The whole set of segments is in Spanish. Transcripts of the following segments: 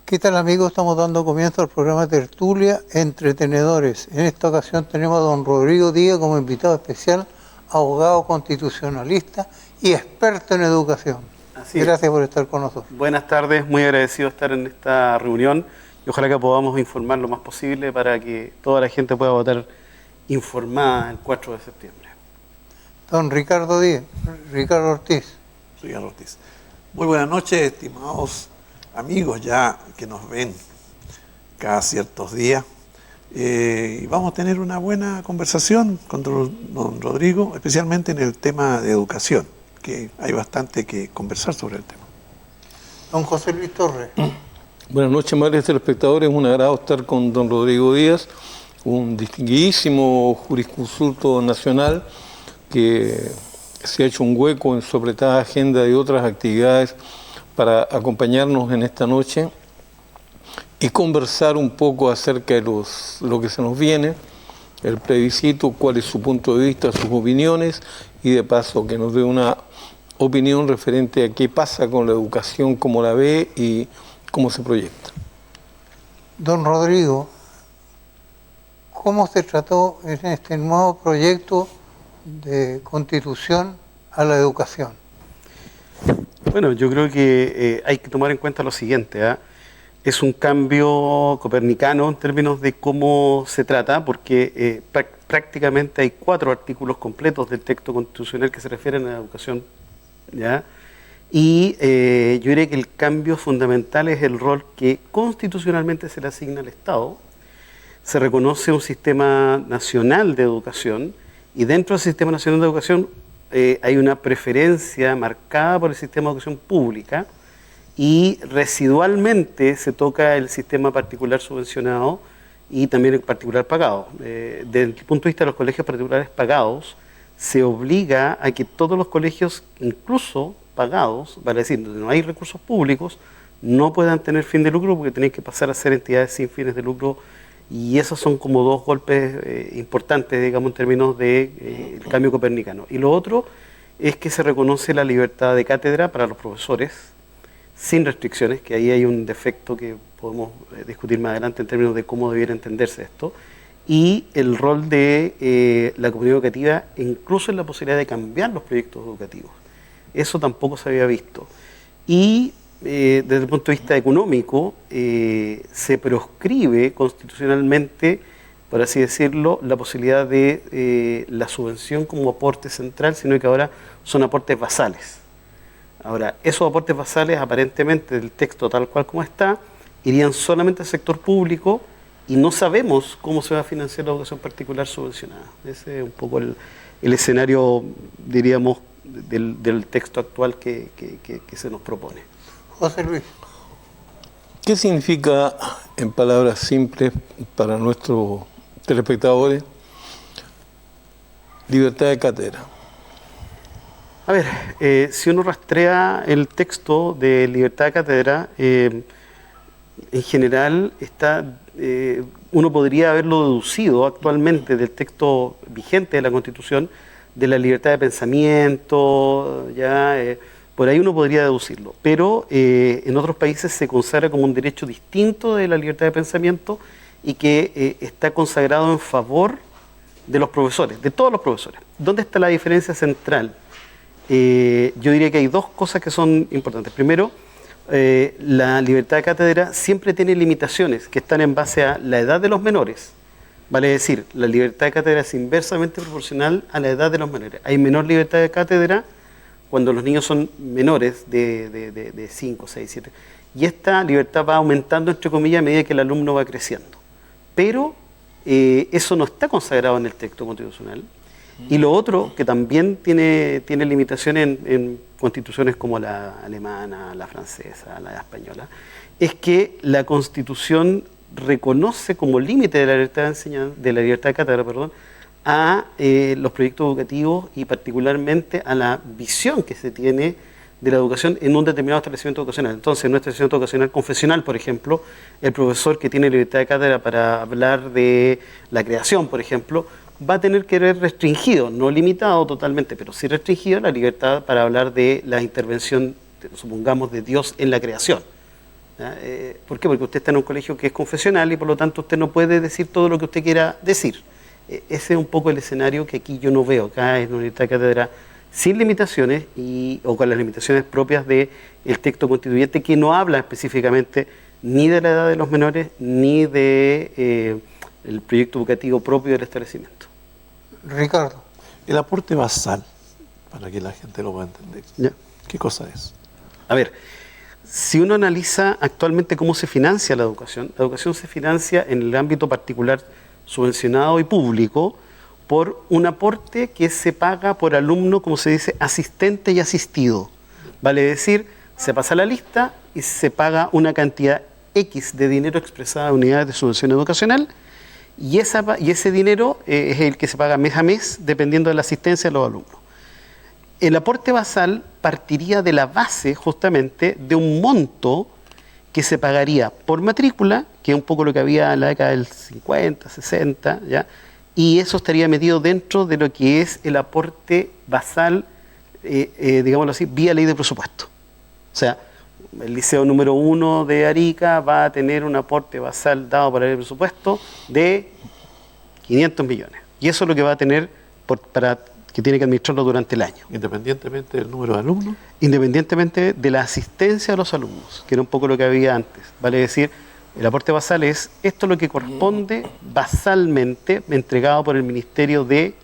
¿Qué tal, amigos? Estamos dando comienzo al programa Tertulia Entretenedores. En esta ocasión tenemos a don Rodrigo Díaz como invitado especial, abogado constitucionalista y experto en educación. Gracias por estar con nosotros. Buenas tardes, muy agradecido de estar en esta reunión y ojalá que podamos informar lo más posible para que toda la gente pueda votar informada el 4 de septiembre. Don Ricardo Díaz, Ricardo Ortiz. Ricardo Ortiz. Muy buenas noches, estimados amigos ya que nos ven cada ciertos días. Y vamos a tener una buena conversación con don Rodrigo, especialmente en el tema de educación, que hay bastante que conversar sobre el tema. Don José Luis Torres. Buenas noches, madres telespectadores. Es un agrado estar con don Rodrigo Díaz, un distinguidísimo jurisconsulto nacional que se ha hecho un hueco en su apretada agenda de otras actividades para acompañarnos en esta noche y conversar un poco acerca de lo que se nos viene, el plebiscito, cuál es su punto de vista, sus opiniones, y de paso que nos dé una opinión referente a qué pasa con la educación, cómo la ve y cómo se proyecta. Don Rodrigo, ¿cómo se trató en este nuevo proyecto de constitución a la educación? Bueno, yo creo que hay que tomar en cuenta lo siguiente, ¿eh? Es un cambio copernicano en términos de cómo se trata, porque prácticamente hay 4 artículos completos del texto constitucional que se refieren a la educación, ¿ya? Y yo diría que el cambio fundamental es el rol que constitucionalmente se le asigna al Estado. Se reconoce un sistema nacional de educación y dentro del sistema nacional de educación hay una preferencia marcada por el sistema de educación pública y residualmente se toca el sistema particular subvencionado y también el particular pagado. Desde el punto de vista de los colegios particulares pagados, se obliga a que todos los colegios, incluso pagados, vale decir, donde no hay recursos públicos, no puedan tener fin de lucro porque tienen que pasar a ser entidades sin fines de lucro, y esos son como 2 golpes importantes, digamos, en términos de el cambio copernicano. Y lo otro es que se reconoce la libertad de cátedra para los profesores, sin restricciones, que ahí hay un defecto que podemos discutir más adelante en términos de cómo debiera entenderse esto, y el rol de la comunidad educativa, incluso en la posibilidad de cambiar los proyectos educativos. Eso tampoco se había visto. Y desde el punto de vista económico, se proscribe constitucionalmente, por así decirlo, la posibilidad de la subvención como aporte central, sino que ahora son aportes basales. Ahora, esos aportes basales, aparentemente, del texto tal cual como está, irían solamente al sector público y no sabemos cómo se va a financiar la educación particular subvencionada. Ese es un poco el escenario, diríamos, del texto actual que se nos propone. José Luis. ¿Qué significa, en palabras simples para nuestros telespectadores, libertad de cátedra? A ver, si uno rastrea el texto de libertad de cátedra, en general uno podría haberlo deducido actualmente del texto vigente de la Constitución, de la libertad de pensamiento, por ahí uno podría deducirlo. Pero en otros países se consagra como un derecho distinto de la libertad de pensamiento y que está consagrado en favor de los profesores, de todos los profesores. ¿Dónde está la diferencia central? Yo diría que hay 2 cosas que son importantes. Primero, la libertad de cátedra siempre tiene limitaciones que están en base a la edad de los menores. Vale decir, la libertad de cátedra es inversamente proporcional a la edad de los menores. Hay menor libertad de cátedra cuando los niños son menores de 5, 6, 7. Y esta libertad va aumentando, entre comillas, a medida que el alumno va creciendo. Pero eso no está consagrado en el texto constitucional. Y lo otro, que también tiene limitaciones en constituciones como la alemana, la francesa, la española, es que la Constitución reconoce como límite de la libertad de enseñanza, de la libertad de cátedra, a los proyectos educativos y particularmente a la visión que se tiene de la educación en un determinado establecimiento educacional. Entonces, en un establecimiento educacional confesional, por ejemplo, el profesor que tiene libertad de cátedra para hablar de la creación, por ejemplo, va a tener que ver restringido, no limitado totalmente, pero sí restringido la libertad para hablar de la intervención, supongamos, de Dios en la creación. ¿Ya? ¿Por qué? Porque usted está en un colegio que es confesional y por lo tanto usted no puede decir todo lo que usted quiera decir. Ese es un poco el escenario que aquí yo no veo. Acá en Universidad de Cátedra, sin limitaciones o con las limitaciones propias del texto constituyente, que no habla específicamente ni de la edad de los menores ni de el proyecto educativo propio del establecimiento. Ricardo. El aporte basal, para que la gente lo pueda entender. ¿Ya? ¿Qué cosa es? A ver, si uno analiza actualmente cómo se financia la educación se financia en el ámbito particular subvencionado y público por un aporte que se paga por alumno, como se dice, asistente y asistido. Vale decir, se pasa la lista y se paga una cantidad X de dinero expresada en unidades de subvención educacional y ese dinero es el que se paga mes a mes dependiendo de la asistencia de los alumnos. El aporte basal partiría de la base justamente de un monto que se pagaría por matrícula, que es un poco lo que había en la década del 50, 60, ¿ya? Y eso estaría metido dentro de lo que es el aporte basal, digámoslo así, vía ley de presupuesto. O sea, el liceo número 1 de Arica va a tener un aporte basal dado por el ley de presupuesto de 500 millones. Y eso es lo que va a tener que tiene que administrarlo durante el año. Independientemente del número de alumnos. Independientemente de la asistencia de los alumnos, que era un poco lo que había antes. Vale decir, el aporte basal es esto lo que corresponde basalmente entregado por el Ministerio de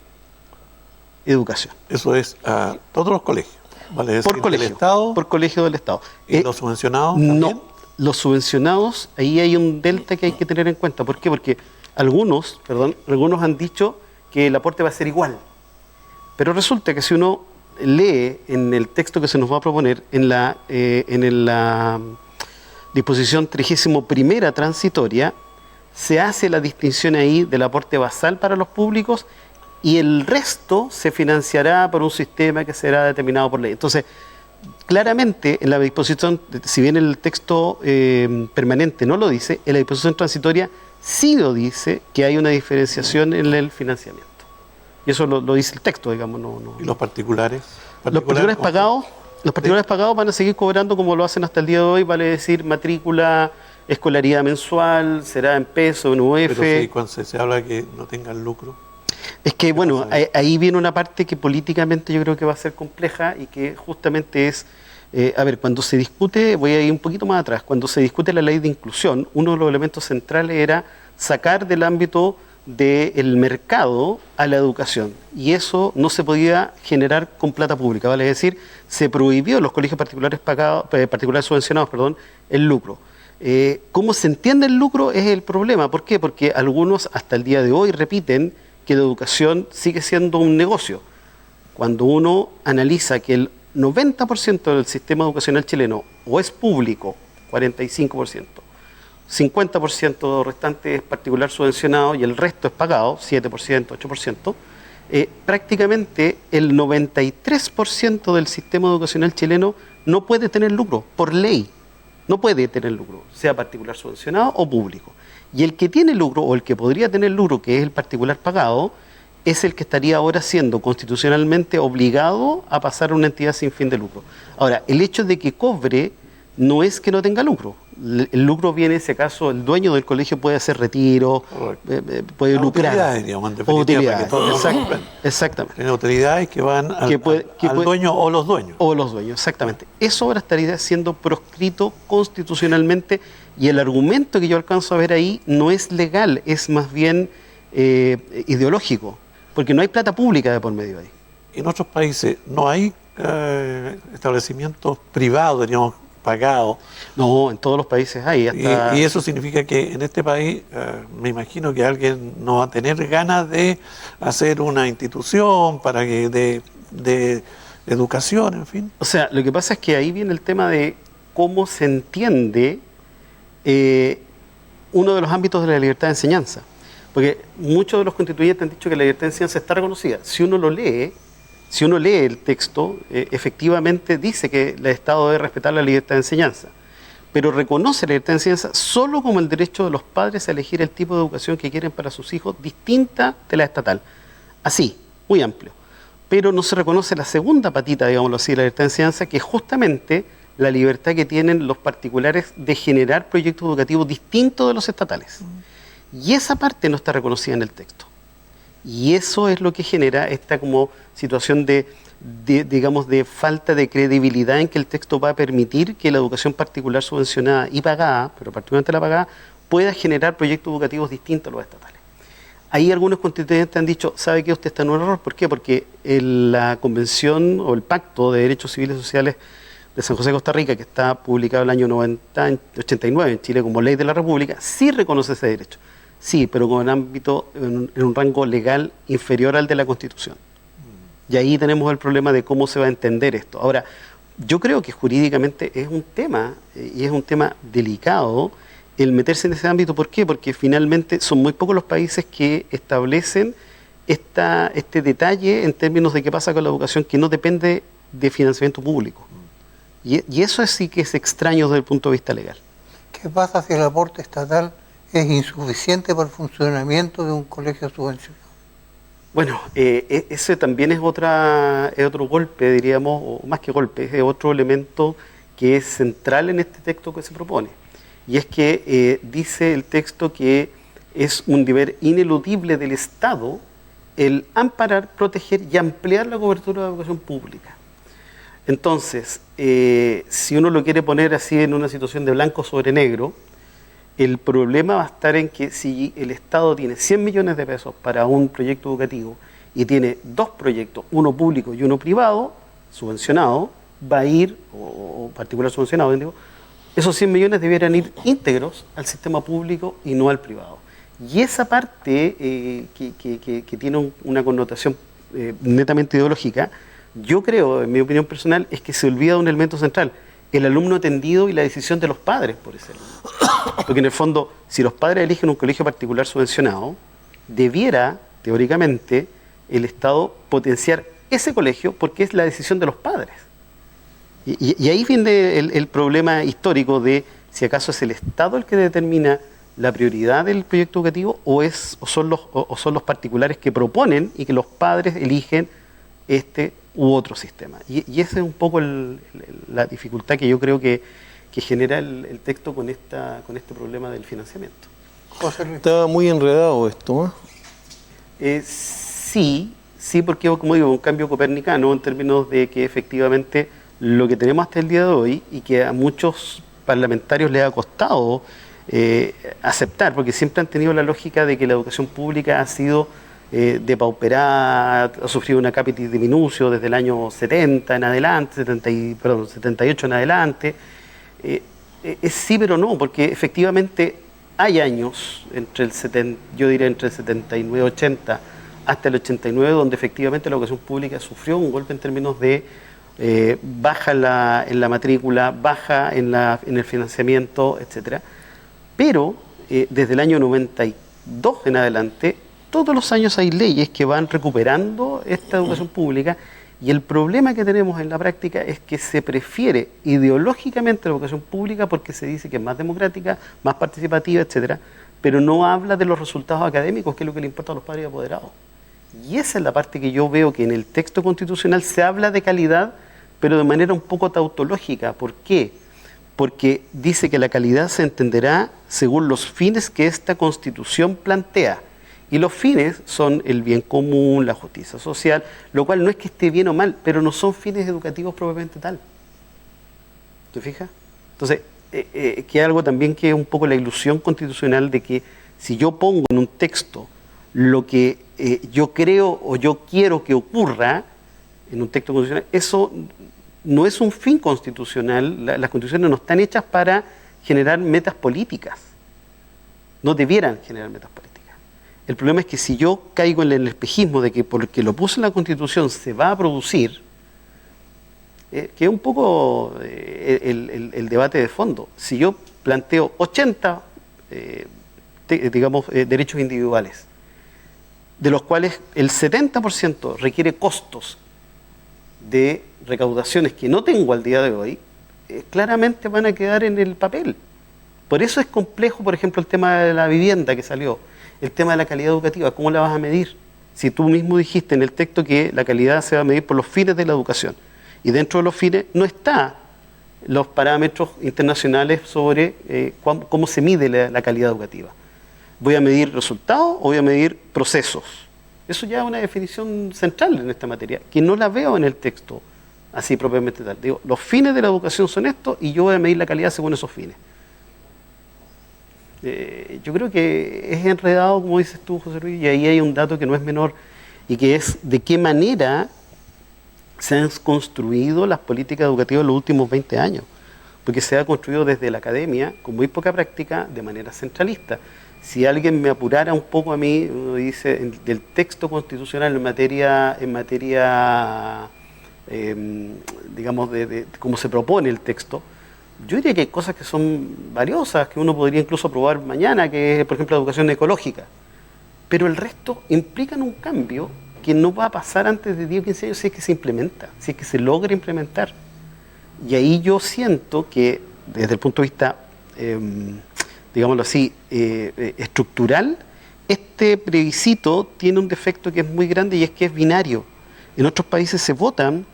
Educación. Eso es a todos los colegios. Vale decir, Por colegio, del Estado. por colegio del Estado. ¿Y los subvencionados también? No, los subvencionados, ahí hay un delta que hay que tener en cuenta. ¿Por qué? Porque algunos han dicho que el aporte va a ser igual. Pero resulta que si uno lee en el texto que se nos va a proponer, en la disposición 31ª transitoria, se hace la distinción ahí del aporte basal para los públicos y el resto se financiará por un sistema que será determinado por ley. Entonces, claramente en la disposición, si bien el texto permanente no lo dice, en la disposición transitoria sí lo dice que hay una diferenciación en el financiamiento. Y eso lo dice el texto, digamos. No. ¿Y los particulares? Los particulares pagados van a seguir cobrando como lo hacen hasta el día de hoy, vale decir matrícula, escolaridad mensual, será en peso, en UF. Pero sí, cuando se habla de que no tengan lucro. Es que, bueno, ahí viene una parte que políticamente yo creo que va a ser compleja y que justamente es, cuando se discute, voy a ir un poquito más atrás, cuando se discute la ley de inclusión, uno de los elementos centrales era sacar del ámbito del mercado a la educación y eso no se podía generar con plata pública, vale decir, se prohibió en los colegios particulares subvencionados, el lucro. ¿Cómo se entiende el lucro? Es el problema. ¿Por qué? Porque algunos hasta el día de hoy repiten que la educación sigue siendo un negocio. Cuando uno analiza que el 90% del sistema educacional chileno o es público, 45%, 50% restante es particular subvencionado y el resto es pagado, 7%, 8%, prácticamente el 93% del sistema educacional chileno no puede tener lucro, por ley. No puede tener lucro, sea particular subvencionado o público. Y el que tiene lucro, o el que podría tener lucro, que es el particular pagado, es el que estaría ahora siendo constitucionalmente obligado a pasar a una entidad sin fin de lucro. Ahora, el hecho de que cobre no es que no tenga lucro. El lucro viene, en ese caso, el dueño del colegio puede hacer retiro, puede lucrar. Utilidades, digamos, en definitiva, Exactamente. Tiene utilidades que van al dueño o los dueños. O los dueños, exactamente. Eso ahora estaría siendo proscrito constitucionalmente y el argumento que yo alcanzo a ver ahí no es legal, es más bien ideológico, porque no hay plata pública de por medio ahí. En otros países no hay establecimientos privados, digamos, pagados. No, en todos los países hay. Y eso significa que en este país me imagino que alguien no va a tener ganas de hacer una institución para que de educación, en fin. O sea, lo que pasa es que ahí viene el tema de cómo se entiende uno de los ámbitos de la libertad de enseñanza. Porque muchos de los constituyentes han dicho que la libertad de enseñanza está reconocida. Si uno lee el texto, efectivamente dice que el Estado debe respetar la libertad de enseñanza, pero reconoce la libertad de enseñanza solo como el derecho de los padres a elegir el tipo de educación que quieren para sus hijos, distinta de la estatal. Así, muy amplio. Pero no se reconoce la segunda patita, digámoslo así, de la libertad de enseñanza, que es justamente la libertad que tienen los particulares de generar proyectos educativos distintos de los estatales. Y esa parte no está reconocida en el texto. Y eso es lo que genera esta como situación digamos, de falta de credibilidad en que el texto va a permitir que la educación particular subvencionada y pagada, pero particularmente la pagada, pueda generar proyectos educativos distintos a los estatales. Ahí algunos constituyentes han dicho, ¿sabe qué? Usted está en un error. ¿Por qué? Porque la Convención o el Pacto de Derechos Civiles y Sociales de San José de Costa Rica, que está publicado en el año 89 en Chile como ley de la República, sí reconoce ese derecho. Sí, pero con en un rango legal inferior al de la Constitución. Y ahí tenemos el problema de cómo se va a entender esto. Ahora, yo creo que jurídicamente es un tema, y es un tema delicado, el meterse en ese ámbito. ¿Por qué? Porque finalmente son muy pocos los países que establecen este detalle en términos de qué pasa con la educación que no depende de financiamiento público. Y eso sí que es extraño desde el punto de vista legal. ¿Qué pasa si el aporte estatal es insuficiente para el funcionamiento de un colegio subvencionado? Bueno, ese también es otro golpe, diríamos, o más que golpe, es otro elemento que es central en este texto que se propone. Y es que dice el texto que es un deber ineludible del Estado el amparar, proteger y ampliar la cobertura de la educación pública. Entonces, si uno lo quiere poner así en una situación de blanco sobre negro, el problema va a estar en que si el Estado tiene 100 millones de pesos para un proyecto educativo y tiene dos proyectos, uno público y uno privado, subvencionado, va a ir, o particular subvencionado, digo, esos 100 millones debieran ir íntegros al sistema público y no al privado. Y esa parte que tiene una connotación netamente ideológica, yo creo, en mi opinión personal, es que se olvida de un elemento central, el alumno atendido y la decisión de los padres por ese alumno. Porque en el fondo, si los padres eligen un colegio particular subvencionado, debiera, teóricamente, el Estado potenciar ese colegio porque es la decisión de los padres. Y ahí viene el problema histórico de si acaso es el Estado el que determina la prioridad del proyecto educativo o son los particulares que proponen y que los padres eligen este u otro sistema. Y esa es un poco la dificultad que yo creo que genera el texto con este problema del financiamiento. José Luis. Estaba muy enredado esto, ¿eh? Sí, porque como digo, un cambio copernicano en términos de que efectivamente lo que tenemos hasta el día de hoy y que a muchos parlamentarios les ha costado aceptar, porque siempre han tenido la lógica de que la educación pública ha sido depauperada, ha sufrido una capitis diminucio desde el año 70 en adelante, 78 en adelante. Es sí pero no, porque efectivamente hay años, yo diría entre el 79 y 80 hasta el 89, donde efectivamente la educación pública sufrió un golpe en términos de baja en la matrícula, baja en el financiamiento, etcétera. Pero desde el año 92 en adelante, todos los años hay leyes que van recuperando esta educación pública, y el problema que tenemos en la práctica es que se prefiere ideológicamente la educación pública porque se dice que es más democrática, más participativa, etcétera, pero no habla de los resultados académicos, que es lo que le importa a los padres y apoderados. Y esa es la parte que yo veo que en el texto constitucional se habla de calidad, pero de manera un poco tautológica. ¿Por qué? Porque dice que la calidad se entenderá según los fines que esta Constitución plantea. Y los fines son el bien común, la justicia social, lo cual no es que esté bien o mal, pero no son fines educativos propiamente tal. ¿Te fijas? Entonces, que hay algo también que es un poco la ilusión constitucional de que si yo pongo en un texto lo que yo creo o yo quiero que ocurra en un texto constitucional, eso no es un fin constitucional. Las constituciones no están hechas para generar metas políticas. No debieran generar metas políticas. El problema es que si yo caigo en el espejismo de que porque lo puse en la Constitución se va a producir, que es un poco el debate de fondo. Si yo planteo 80 derechos individuales, de los cuales el 70% requiere costos de recaudaciones que no tengo al día de hoy, claramente van a quedar en el papel. Por eso es complejo, por ejemplo, el tema de la vivienda que salió, el tema de la calidad educativa. ¿Cómo la vas a medir? Si tú mismo dijiste en el texto que la calidad se va a medir por los fines de la educación, y dentro de los fines no está los parámetros internacionales sobre cómo se mide la calidad educativa. ¿Voy a medir resultados o voy a medir procesos? Eso ya es una definición central en esta materia, que no la veo en el texto así propiamente tal. Digo, los fines de la educación son estos y yo voy a medir la calidad según esos fines. Yo creo que es enredado, como dices tú, José Luis, y ahí hay un dato que no es menor, y que es de qué manera se han construido las políticas educativas en los últimos 20 años. Porque se ha construido desde la academia, con muy poca práctica, de manera centralista. Si alguien me apurara un poco a mí, uno dice, del texto constitucional en materia digamos, de cómo se propone el texto, yo diría que hay cosas que son valiosas, que uno podría incluso aprobar mañana, que es, por ejemplo, la educación ecológica. Pero el resto implican un cambio que no va a pasar antes de 10 o 15 años si es que se implementa, si es que se logra implementar. Y ahí yo siento que, desde el punto de vista, digámoslo así, estructural, este plebiscito tiene un defecto que es muy grande y es que es binario. En otros países se votan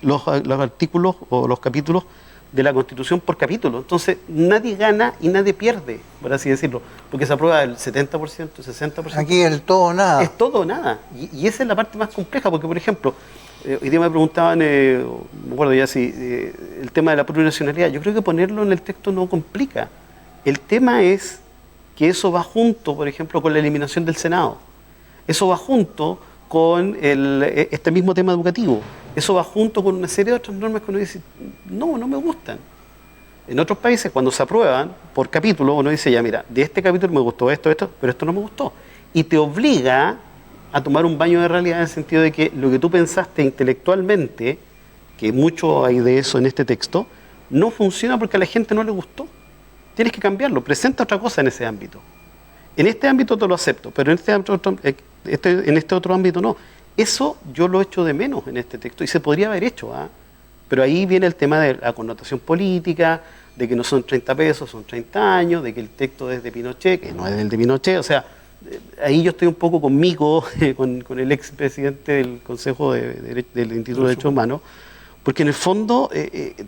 los artículos o los capítulos de la Constitución por capítulo. Entonces, nadie gana y nadie pierde, por así decirlo, porque se aprueba el 70%, el 60%. Aquí el todo o nada. Es todo o nada. Y esa es la parte más compleja, porque, por ejemplo, hoy día me preguntaban, me acuerdo ya si, el tema de la plurinacionalidad. Yo creo que ponerlo en el texto no complica. El tema es que eso va junto, por ejemplo, con la eliminación del Senado. Eso va junto con este mismo tema educativo. Eso va junto con una serie de otras normas que uno dice, no me gustan. En otros países, cuando se aprueban por capítulo, uno dice, ya mira, de este capítulo me gustó esto, pero esto no me gustó. Y te obliga a tomar un baño de realidad en el sentido de que lo que tú pensaste intelectualmente, que mucho hay de eso en este texto, no funciona porque a la gente no le gustó. Tienes que cambiarlo, presenta otra cosa en ese ámbito. En este ámbito te lo acepto, pero en este otro ámbito no. Eso yo lo echo de menos en este texto y se podría haber hecho, ¿ah? Pero ahí viene el tema de la connotación política, de que no son 30 pesos, son 30 años, de que el texto es de Pinochet, que no es del de Pinochet. O sea, ahí yo estoy un poco conmigo, con el expresidente del Consejo del Instituto de Derechos Humanos, porque en el fondo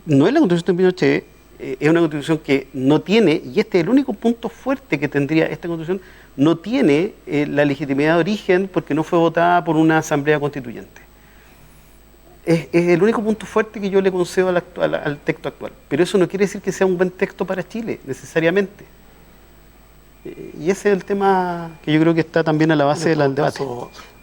no es la Constitución de Pinochet, es una Constitución que no tiene, y este es el único punto fuerte que tendría esta Constitución, no tiene la legitimidad de origen porque no fue votada por una asamblea constituyente. Es el único punto fuerte que yo le concedo al texto actual. Pero eso no quiere decir que sea un buen texto para Chile, necesariamente. Y ese es el tema que yo creo que está también a la base del debate.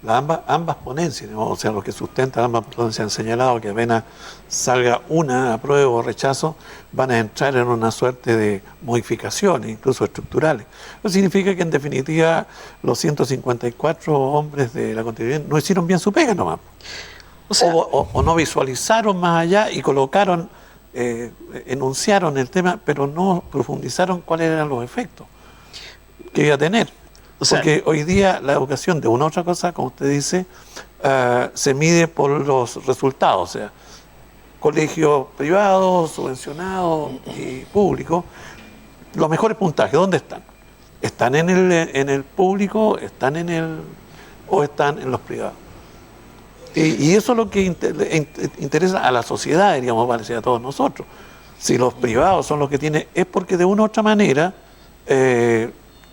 Ambas ponencias, ¿no? O sea, los que sustentan ambas ponencias han señalado que apenas salga una, apruebo o rechazo, van a entrar en una suerte de modificaciones, incluso estructurales. Eso significa que, en definitiva, los 154 hombres de la Constitución no hicieron bien su pega nomás. O no visualizaron más allá y colocaron, enunciaron el tema, pero no profundizaron cuáles eran los efectos que iba a tener. Porque hoy día la educación, de una u otra cosa, como usted dice, se mide por los resultados. O sea, colegios privados, subvencionados y públicos, los mejores puntajes, ¿dónde están? ¿Están en el público, están o están en los privados? Y eso es lo que interesa a la sociedad, diríamos, parece a todos nosotros. Si los privados son los que tienen, es porque de una u otra manera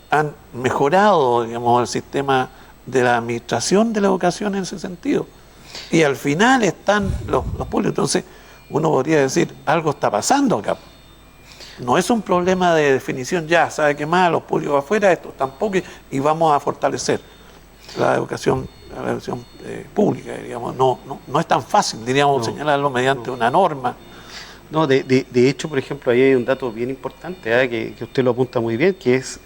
han mejorado, digamos, el sistema de la administración de la educación en ese sentido. Y al final están los públicos. Entonces, uno podría decir, algo está pasando acá. No es un problema de definición, ya, ¿sabe qué más? Los públicos afuera, esto tampoco, y vamos a fortalecer la educación pública, digamos. No es tan fácil, diríamos, señalarlo mediante una norma. No, de hecho, por ejemplo, ahí hay un dato bien importante, que usted lo apunta muy bien, que es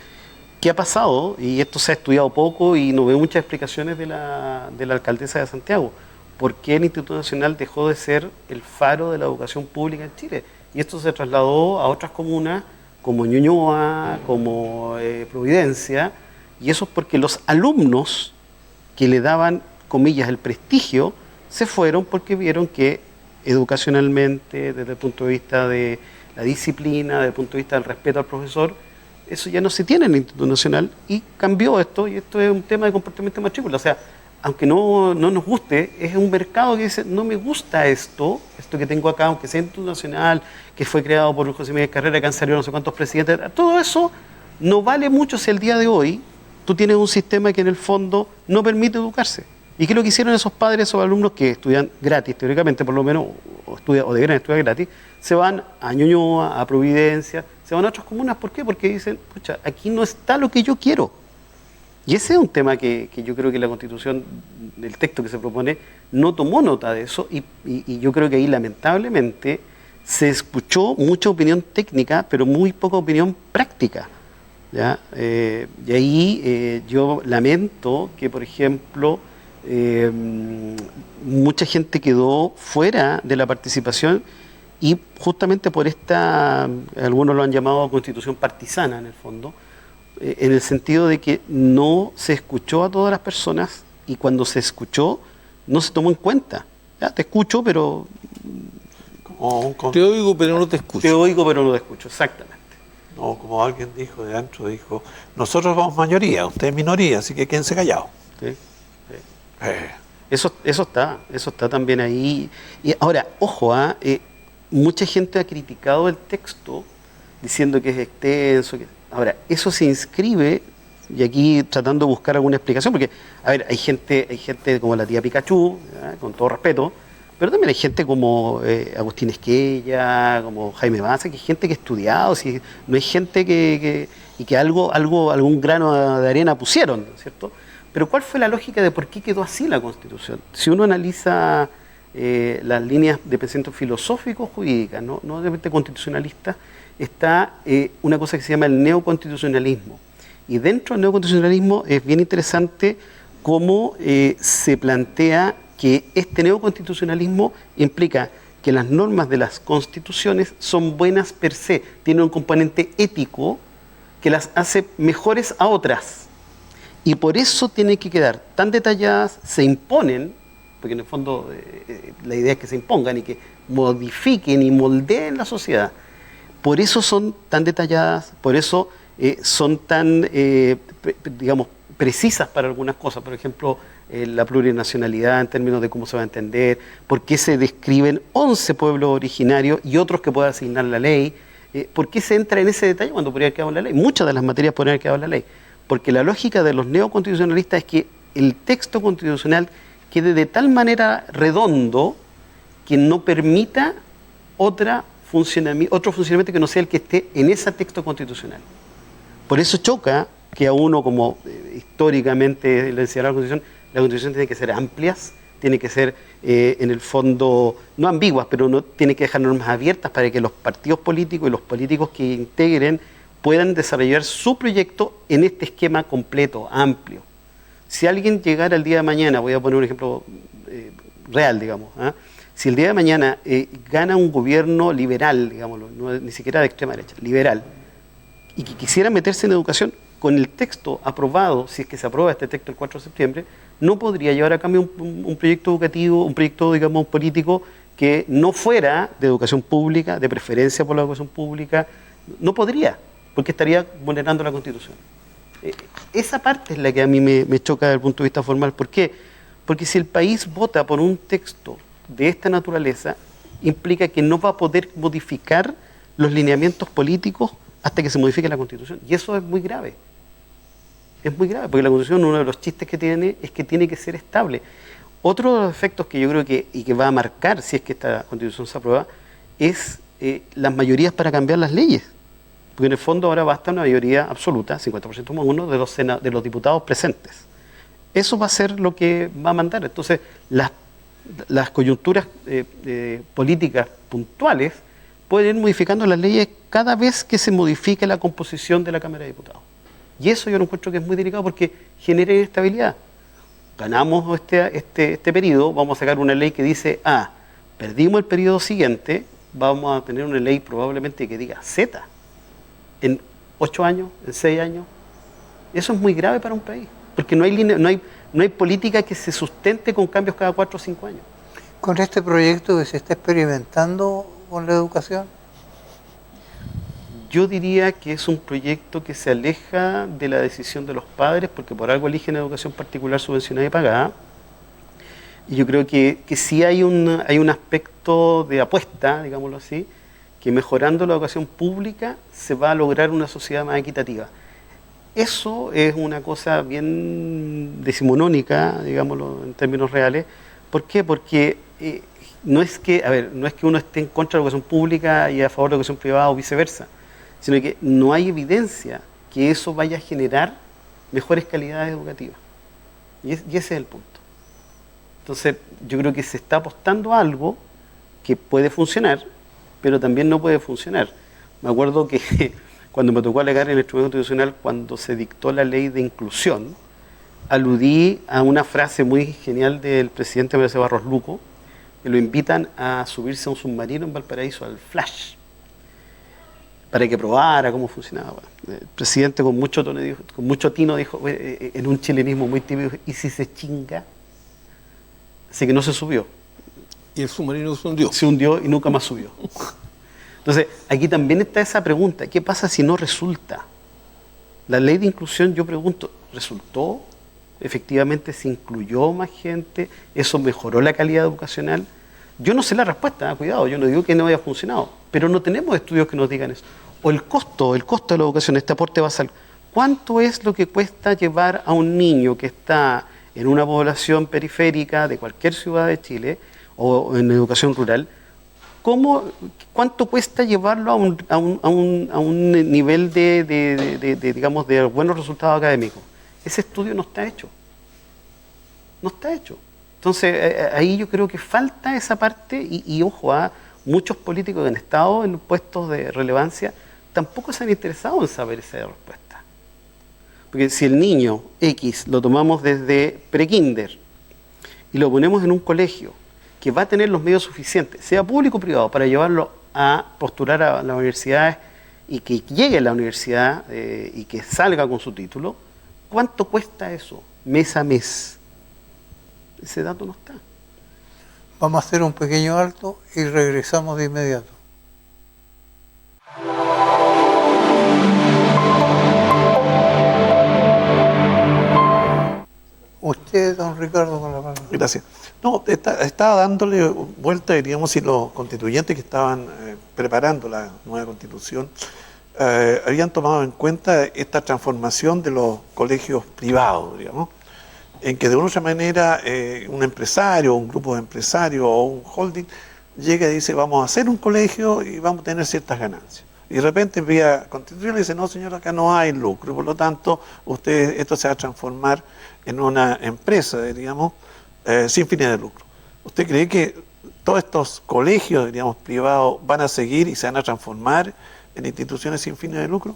qué ha pasado, y esto se ha estudiado poco y no veo muchas explicaciones de la alcaldesa de Santiago. ¿Por qué el Instituto Nacional dejó de ser el faro de la educación pública en Chile? Y esto se trasladó a otras comunas como Ñuñoa, como Providencia, y eso es porque los alumnos que le daban, comillas, el prestigio, se fueron porque vieron que educacionalmente, desde el punto de vista de la disciplina, desde el punto de vista del respeto al profesor, eso ya no se tiene en el Instituto Nacional, y cambió esto, y esto es un tema de comportamiento de matrícula. O sea, aunque no nos guste, es un mercado que dice, no me gusta esto que tengo acá, aunque sea internacional, que fue creado por José Miguel Carrera, que han salido no sé cuántos presidentes, todo eso no vale mucho si el día de hoy tú tienes un sistema que en el fondo no permite educarse. ¿Y qué es lo que hicieron esos padres, esos alumnos que estudian gratis, teóricamente por lo menos, o deberían estudiar gratis? Se van a Ñuñoa, a Providencia, se van a otras comunas. ¿Por qué? Porque dicen, pucha, aquí no está lo que yo quiero. Y ese es un tema que yo creo que la Constitución, el texto que se propone, no tomó nota de eso, y yo creo que ahí lamentablemente se escuchó mucha opinión técnica, pero muy poca opinión práctica, ¿ya? Y ahí yo lamento que, por ejemplo, mucha gente quedó fuera de la participación, y justamente por esta, algunos lo han llamado constitución partisana en el fondo, en el sentido de que no se escuchó a todas las personas, y cuando se escuchó no se tomó en cuenta. Ya, te escucho, pero... Te oigo, pero no te escucho. Te oigo, pero no te escucho, exactamente. No, como alguien dijo de ancho, dijo, nosotros vamos mayoría, usted es minoría, así que quédense callados. Sí, sí. Eso está también ahí. Y ahora, ojo, mucha gente ha criticado el texto diciendo que es extenso. Ahora, eso se inscribe, y aquí tratando de buscar alguna explicación, porque, a ver, hay gente como la tía Pikachu, con todo respeto, pero también hay gente como Agustín Esquella, como Jaime Maza, que es gente que ha estudiado, si no hay gente que algún grano de arena pusieron, ¿cierto? Pero ¿cuál fue la lógica de por qué quedó así la Constitución? Si uno analiza las líneas de pensamiento filosófico jurídicas, no de constitucionalistas, está una cosa que se llama el neoconstitucionalismo. Y dentro del neoconstitucionalismo es bien interesante cómo se plantea que este neoconstitucionalismo implica que las normas de las constituciones son buenas per se, tienen un componente ético que las hace mejores a otras. Y por eso tienen que quedar tan detalladas, se imponen, porque en el fondo la idea es que se impongan y que modifiquen y moldeen la sociedad. Por eso son tan detalladas, por eso son tan, digamos, precisas para algunas cosas. Por ejemplo, la plurinacionalidad en términos de cómo se va a entender, por qué se describen 11 pueblos originarios y otros que pueda asignar la ley. ¿Por qué se entra en ese detalle cuando podría haber quedado en la ley? Muchas de las materias podrían haber quedado en la ley. Porque la lógica de los neoconstitucionalistas es que el texto constitucional quede de tal manera redondo que no permita otro funcionamiento que no sea el que esté en ese texto constitucional. Por eso choca que a uno, como históricamente le enseñaron la Constitución tiene que ser amplias, tiene que ser en el fondo, no ambiguas, pero no tiene que dejar normas abiertas para que los partidos políticos y los políticos que integren puedan desarrollar su proyecto en este esquema completo, amplio. Si alguien llegara el día de mañana, voy a poner un ejemplo real, digamos, si el día de mañana gana un gobierno liberal, digámoslo, ni siquiera de extrema derecha, liberal, y que quisiera meterse en educación, con el texto aprobado, si es que se aprueba este texto el 4 de septiembre, no podría llevar a cabo un proyecto educativo, un proyecto, digamos, político que no fuera de educación pública, de preferencia por la educación pública, no podría, porque estaría vulnerando la Constitución. Esa parte es la que a mí me choca desde el punto de vista formal. ¿Por qué? Porque si el país vota por un texto de esta naturaleza, implica que no va a poder modificar los lineamientos políticos hasta que se modifique la Constitución. Y eso es muy grave. Es muy grave, porque la Constitución, uno de los chistes que tiene, es que tiene que ser estable. Otro de los efectos que yo creo que va a marcar, si es que esta Constitución se aprueba, es las mayorías para cambiar las leyes. Porque en el fondo ahora basta una mayoría absoluta, 50% más uno, de los diputados presentes. Eso va a ser lo que va a mandar. Entonces, las coyunturas políticas puntuales pueden ir modificando las leyes cada vez que se modifique la composición de la Cámara de Diputados. Y eso yo lo encuentro que es muy delicado porque genera inestabilidad. Ganamos este periodo, vamos a sacar una ley que dice A, perdimos el periodo siguiente, vamos a tener una ley probablemente que diga Z, en 8 años, en 6 años. Eso es muy grave para un país, porque no hay política que se sustente con cambios cada 4 o 5 años. Con este proyecto que se está experimentando con la educación, yo diría que es un proyecto que se aleja de la decisión de los padres, porque por algo eligen educación particular subvencionada y pagada, Y yo creo que sí hay un aspecto de apuesta, digámoslo así, que mejorando la educación pública se va a lograr una sociedad más equitativa. Eso es una cosa bien decimonónica, digámoslo en términos reales. ¿Por qué? Porque no es que uno esté en contra de la educación pública y a favor de la educación privada o viceversa, sino que no hay evidencia que eso vaya a generar mejores calidades educativas. Y ese es el punto. Entonces, yo creo que se está apostando a algo que puede funcionar, pero también no puede funcionar. Me acuerdo que cuando me tocó alegar en el Tribunal Constitucional, cuando se dictó la ley de inclusión, aludí a una frase muy genial del presidente Mauricio Barros Luco, que lo invitan a subirse a un submarino en Valparaíso, al Flash, para que probara cómo funcionaba. El presidente con mucho tino dijo, en un chilenismo muy típico, ¿y si se chinga? Así que no se subió. Y el submarino se hundió. Se hundió y nunca más subió. Entonces, aquí también está esa pregunta, ¿qué pasa si no resulta? La ley de inclusión, yo pregunto, ¿resultó? ¿Efectivamente se incluyó más gente? ¿Eso mejoró la calidad educacional? Yo no sé la respuesta, cuidado, yo no digo que no haya funcionado, pero no tenemos estudios que nos digan eso. O el costo de la educación, este aporte basal, ¿cuánto es lo que cuesta llevar a un niño que está en una población periférica de cualquier ciudad de Chile o en educación rural? ¿Cuánto cuesta llevarlo a un nivel digamos, de buenos resultados académicos? Ese estudio no está hecho. No está hecho. Entonces, ahí yo creo que falta esa parte y ojo, muchos políticos que han estado en puestos de relevancia tampoco se han interesado en saber esa respuesta. Porque si el niño X lo tomamos desde prekinder y lo ponemos en un colegio que va a tener los medios suficientes, sea público o privado, para llevarlo a postular a las universidades y que llegue a la universidad y que salga con su título, ¿cuánto cuesta eso mes a mes? Ese dato no está. Vamos a hacer un pequeño alto y regresamos de inmediato. Usted, don Ricardo, con la palabra. Gracias. No, estaba dándole vuelta, diríamos, si los constituyentes que estaban preparando la nueva constitución habían tomado en cuenta esta transformación de los colegios privados, digamos, en que de una u otra manera un empresario, un grupo de empresarios o un holding llega y dice, vamos a hacer un colegio y vamos a tener ciertas ganancias. Y de repente vía constitución le dice, no señor, acá no hay lucro, por lo tanto, esto se va a transformar en una empresa, digamos, sin fines de lucro. ¿Usted cree que todos estos colegios, digamos, privados van a seguir y se van a transformar en instituciones sin fines de lucro?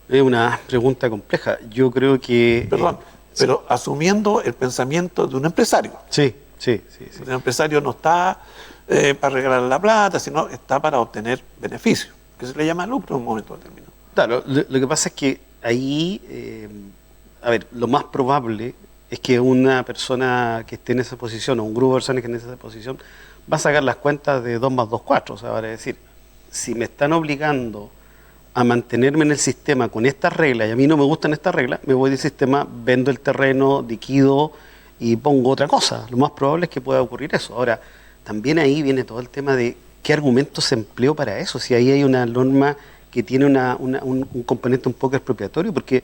Es una pregunta compleja. Yo creo que... Perdón, pero sí, asumiendo el pensamiento de un empresario. Sí. Un empresario no está para regalar la plata, sino está para obtener beneficios, que se le llama lucro en un momento determinado. Claro, lo que pasa es que ahí, lo más probable es que una persona que esté en esa posición, o un grupo de personas que estén en esa posición, va a sacar las cuentas de 2 más 2, 4. O sea, para decir, si me están obligando a mantenerme en el sistema con estas reglas, y a mí no me gustan estas reglas, me voy del sistema, vendo el terreno, liquido y pongo otra cosa. Lo más probable es que pueda ocurrir eso. Ahora, también ahí viene todo el tema de qué argumentos se empleó para eso, si ahí hay una norma que tiene un componente un poco expropiatorio, porque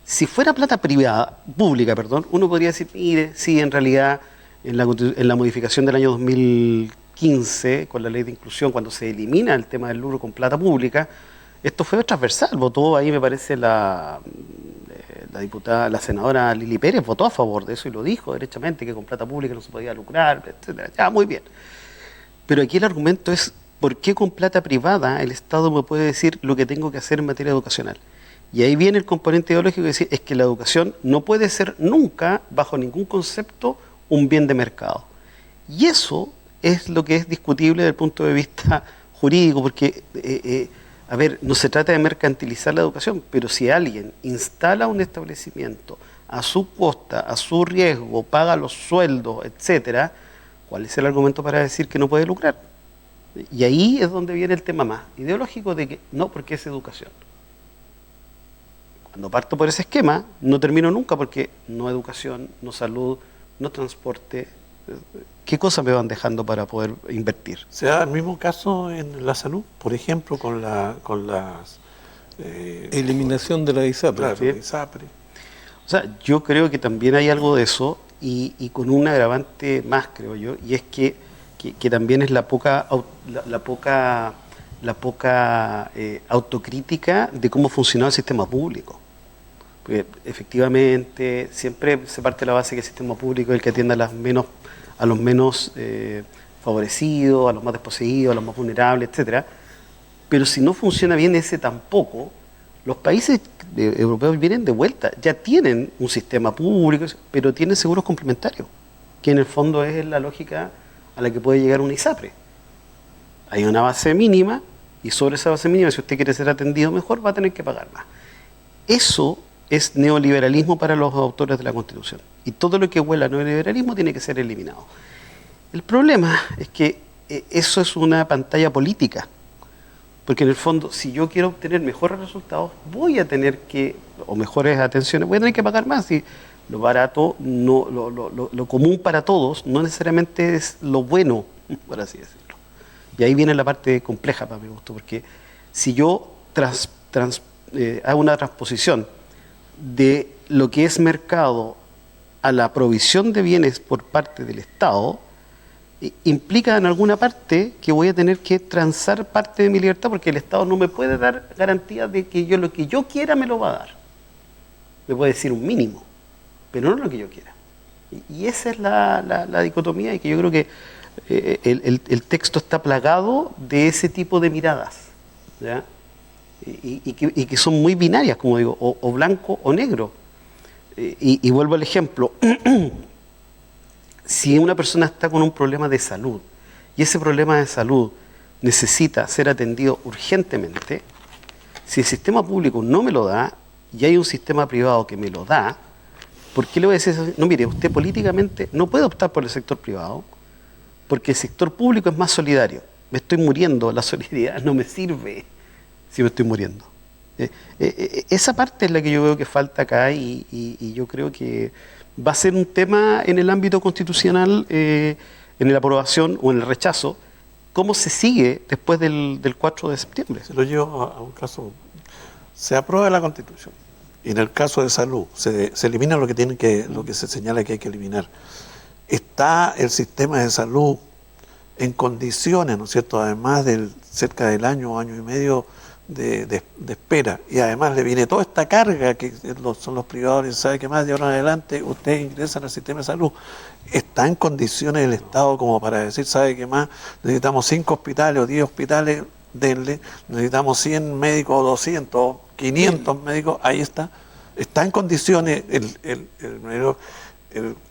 si fuera plata pública, uno podría decir, mire, sí, en realidad, en la modificación del año 2015, con la ley de inclusión, cuando se elimina el tema del lucro con plata pública, esto fue transversal, votó ahí, me parece, la senadora Lili Pérez votó a favor de eso y lo dijo derechamente, que con plata pública no se podía lucrar, etcétera. Ya, muy bien. Pero aquí el argumento es, ¿por qué con plata privada el Estado me puede decir lo que tengo que hacer en materia educacional? Y ahí viene el componente ideológico de decir, es que la educación no puede ser nunca, bajo ningún concepto, un bien de mercado. Y eso es lo que es discutible desde el punto de vista jurídico, porque... no se trata de mercantilizar la educación, pero si alguien instala un establecimiento a su costa, a su riesgo, paga los sueldos, etcétera, ¿cuál es el argumento para decir que no puede lucrar? Y ahí es donde viene el tema más ideológico de que no, porque es educación. Cuando parto por ese esquema, no termino nunca porque no educación, no salud, no transporte, ¿qué cosas me van dejando para poder invertir? ¿Se da el mismo caso en la salud? Por ejemplo, con las... Eliminación de la ISAPRE. claro, ¿sí? la ISAPRE. O sea, yo creo que también hay algo de eso y con un agravante más, creo yo, y es que también es la poca autocrítica de cómo funcionaba el sistema público. Porque efectivamente siempre se parte de la base que el sistema público es el que atiende a los menos favorecidos, a los más desposeídos, a los más vulnerables, etcétera. Pero si no funciona bien ese tampoco, los países europeos vienen de vuelta, ya tienen un sistema público, pero tienen seguros complementarios, que en el fondo es la lógica a la que puede llegar una ISAPRE. Hay una base mínima y sobre esa base mínima, si usted quiere ser atendido mejor, va a tener que pagar más. Eso es neoliberalismo para los autores de la Constitución. Y todo lo que huela a neoliberalismo tiene que ser eliminado. El problema es que eso es una pantalla política. Porque en el fondo, si yo quiero obtener mejores resultados, voy a tener que, o mejores atenciones, voy a tener que pagar más. Y lo barato, no, lo común para todos, no necesariamente es lo bueno, por así decirlo. Y ahí viene la parte compleja para mi gusto, porque si yo hago una transposición de lo que es mercado a la provisión de bienes por parte del Estado, implica en alguna parte que voy a tener que transar parte de mi libertad, porque el Estado no me puede dar garantía de que lo que yo quiera me lo va a dar. Me puede decir un mínimo, pero no lo que yo quiera. Y esa es la dicotomía, y que yo creo que el texto está plagado de ese tipo de miradas, ¿ya? Y que son muy binarias, como digo, o blanco o negro. Y vuelvo al ejemplo. Si una persona está con un problema de salud y ese problema de salud necesita ser atendido urgentemente, si el sistema público no me lo da y hay un sistema privado que me lo da, ¿por qué le voy a decir eso? No, mire, usted políticamente no puede optar por el sector privado porque el sector público es más solidario. Me estoy muriendo, la solidaridad no me sirve si me estoy muriendo. Esa parte es la que yo veo que falta acá y yo creo que va a ser un tema en el ámbito constitucional, en la aprobación o en el rechazo, cómo se sigue después del 4 de septiembre. Se lo llevo a un caso. Se aprueba la Constitución y en el caso de salud se elimina lo que se señala que hay que eliminar. ¿Está el sistema de salud en condiciones, ¿no es cierto?, además del cerca del año y medio de espera, y además le viene toda esta carga que son los privados, ¿sabe qué más? De ahora en adelante usted ingresa en el sistema de salud. ¿Está en condiciones el Estado como para decir, ¿sabe qué más? Necesitamos 5 hospitales o 10 hospitales, denle, necesitamos 100 médicos o 200, 500 médicos, ahí está. ¿Está en condiciones el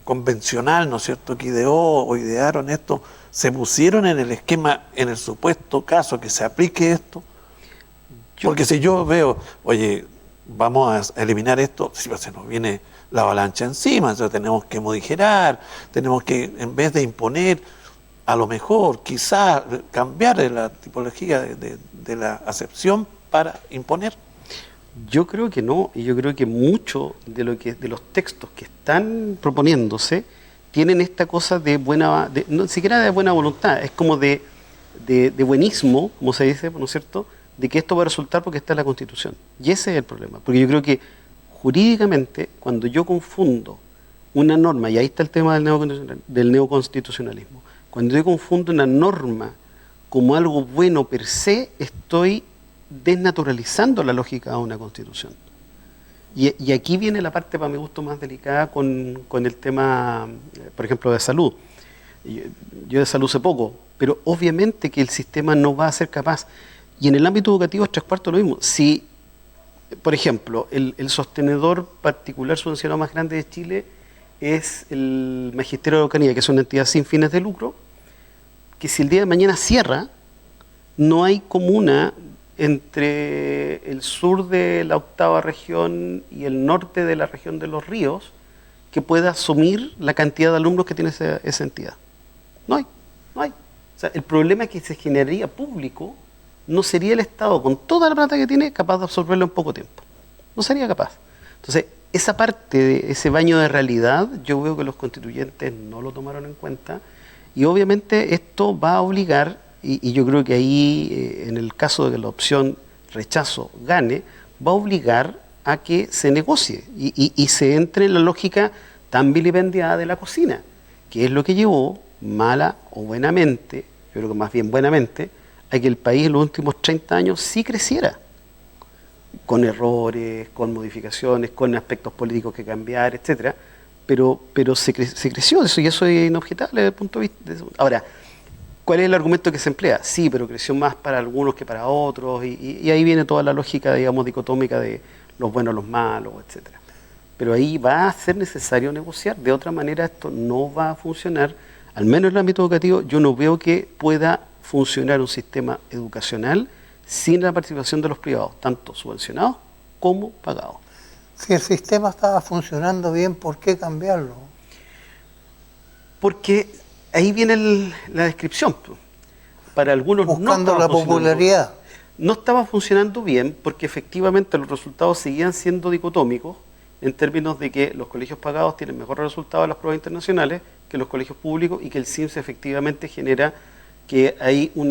convencional, ¿no es cierto?, que ideó o idearon esto, se pusieron en el esquema, en el supuesto caso que se aplique esto? Porque si yo veo, oye, vamos a eliminar esto, se nos viene la avalancha encima, entonces tenemos que modificar, tenemos que, en vez de imponer, a lo mejor, quizás, cambiar la tipología de la acepción para imponer. Yo creo que no, y yo creo que mucho de los textos que están proponiéndose tienen esta cosa de no siquiera de buena voluntad, es como de buenismo, como se dice, ¿no es cierto?, de que esto va a resultar porque está en la Constitución. Y ese es el problema, porque yo creo que jurídicamente, cuando yo confundo una norma, y ahí está el tema del neoconstitucionalismo, cuando yo confundo una norma como algo bueno per se, estoy desnaturalizando la lógica de una Constitución. Y aquí viene la parte, para mi gusto, más delicada con el tema, por ejemplo, de salud. Yo de salud sé poco, pero obviamente que el sistema no va a ser capaz. Y en el ámbito educativo es 3/4 lo mismo. Si, por ejemplo, el sostenedor particular subvencionado más grande de Chile es el Magisterio de Araucanía, que es una entidad sin fines de lucro, que si el día de mañana cierra, no hay comuna entre el sur de la 8ª región y el norte de la región de Los Ríos que pueda asumir la cantidad de alumnos que tiene esa entidad. No hay. O sea, el problema es que se generaría público, no sería el Estado, con toda la plata que tiene, capaz de absorberlo en poco tiempo. No sería capaz. Entonces, esa parte, ese baño de realidad, yo veo que los constituyentes no lo tomaron en cuenta y obviamente esto va a obligar, y yo creo que ahí, en el caso de que la opción rechazo gane, va a obligar a que se negocie y se entre en la lógica tan vilipendiada de la cocina, que es lo que llevó, mala o buenamente, yo creo que más bien buenamente, a que el país en los últimos 30 años sí creciera, con errores, con modificaciones, con aspectos políticos que cambiar, etcétera, pero se creció eso y eso es inobjetable desde el punto de vista. Ahora, ¿cuál es el argumento que se emplea? Sí, pero creció más para algunos que para otros y ahí viene toda la lógica, digamos, dicotómica de los buenos, los malos, etcétera. Pero ahí va a ser necesario negociar, de otra manera esto no va a funcionar, al menos en el ámbito educativo. Yo no veo que pueda funcionar un sistema educacional sin la participación de los privados, tanto subvencionados como pagados. Si el sistema estaba funcionando bien, ¿por qué cambiarlo? Porque ahí viene la descripción. Para algunos buscando no la popularidad. No estaba funcionando bien porque efectivamente los resultados seguían siendo dicotómicos en términos de que los colegios pagados tienen mejores resultados en las pruebas internacionales que los colegios públicos y que el CIMSS efectivamente genera que hay un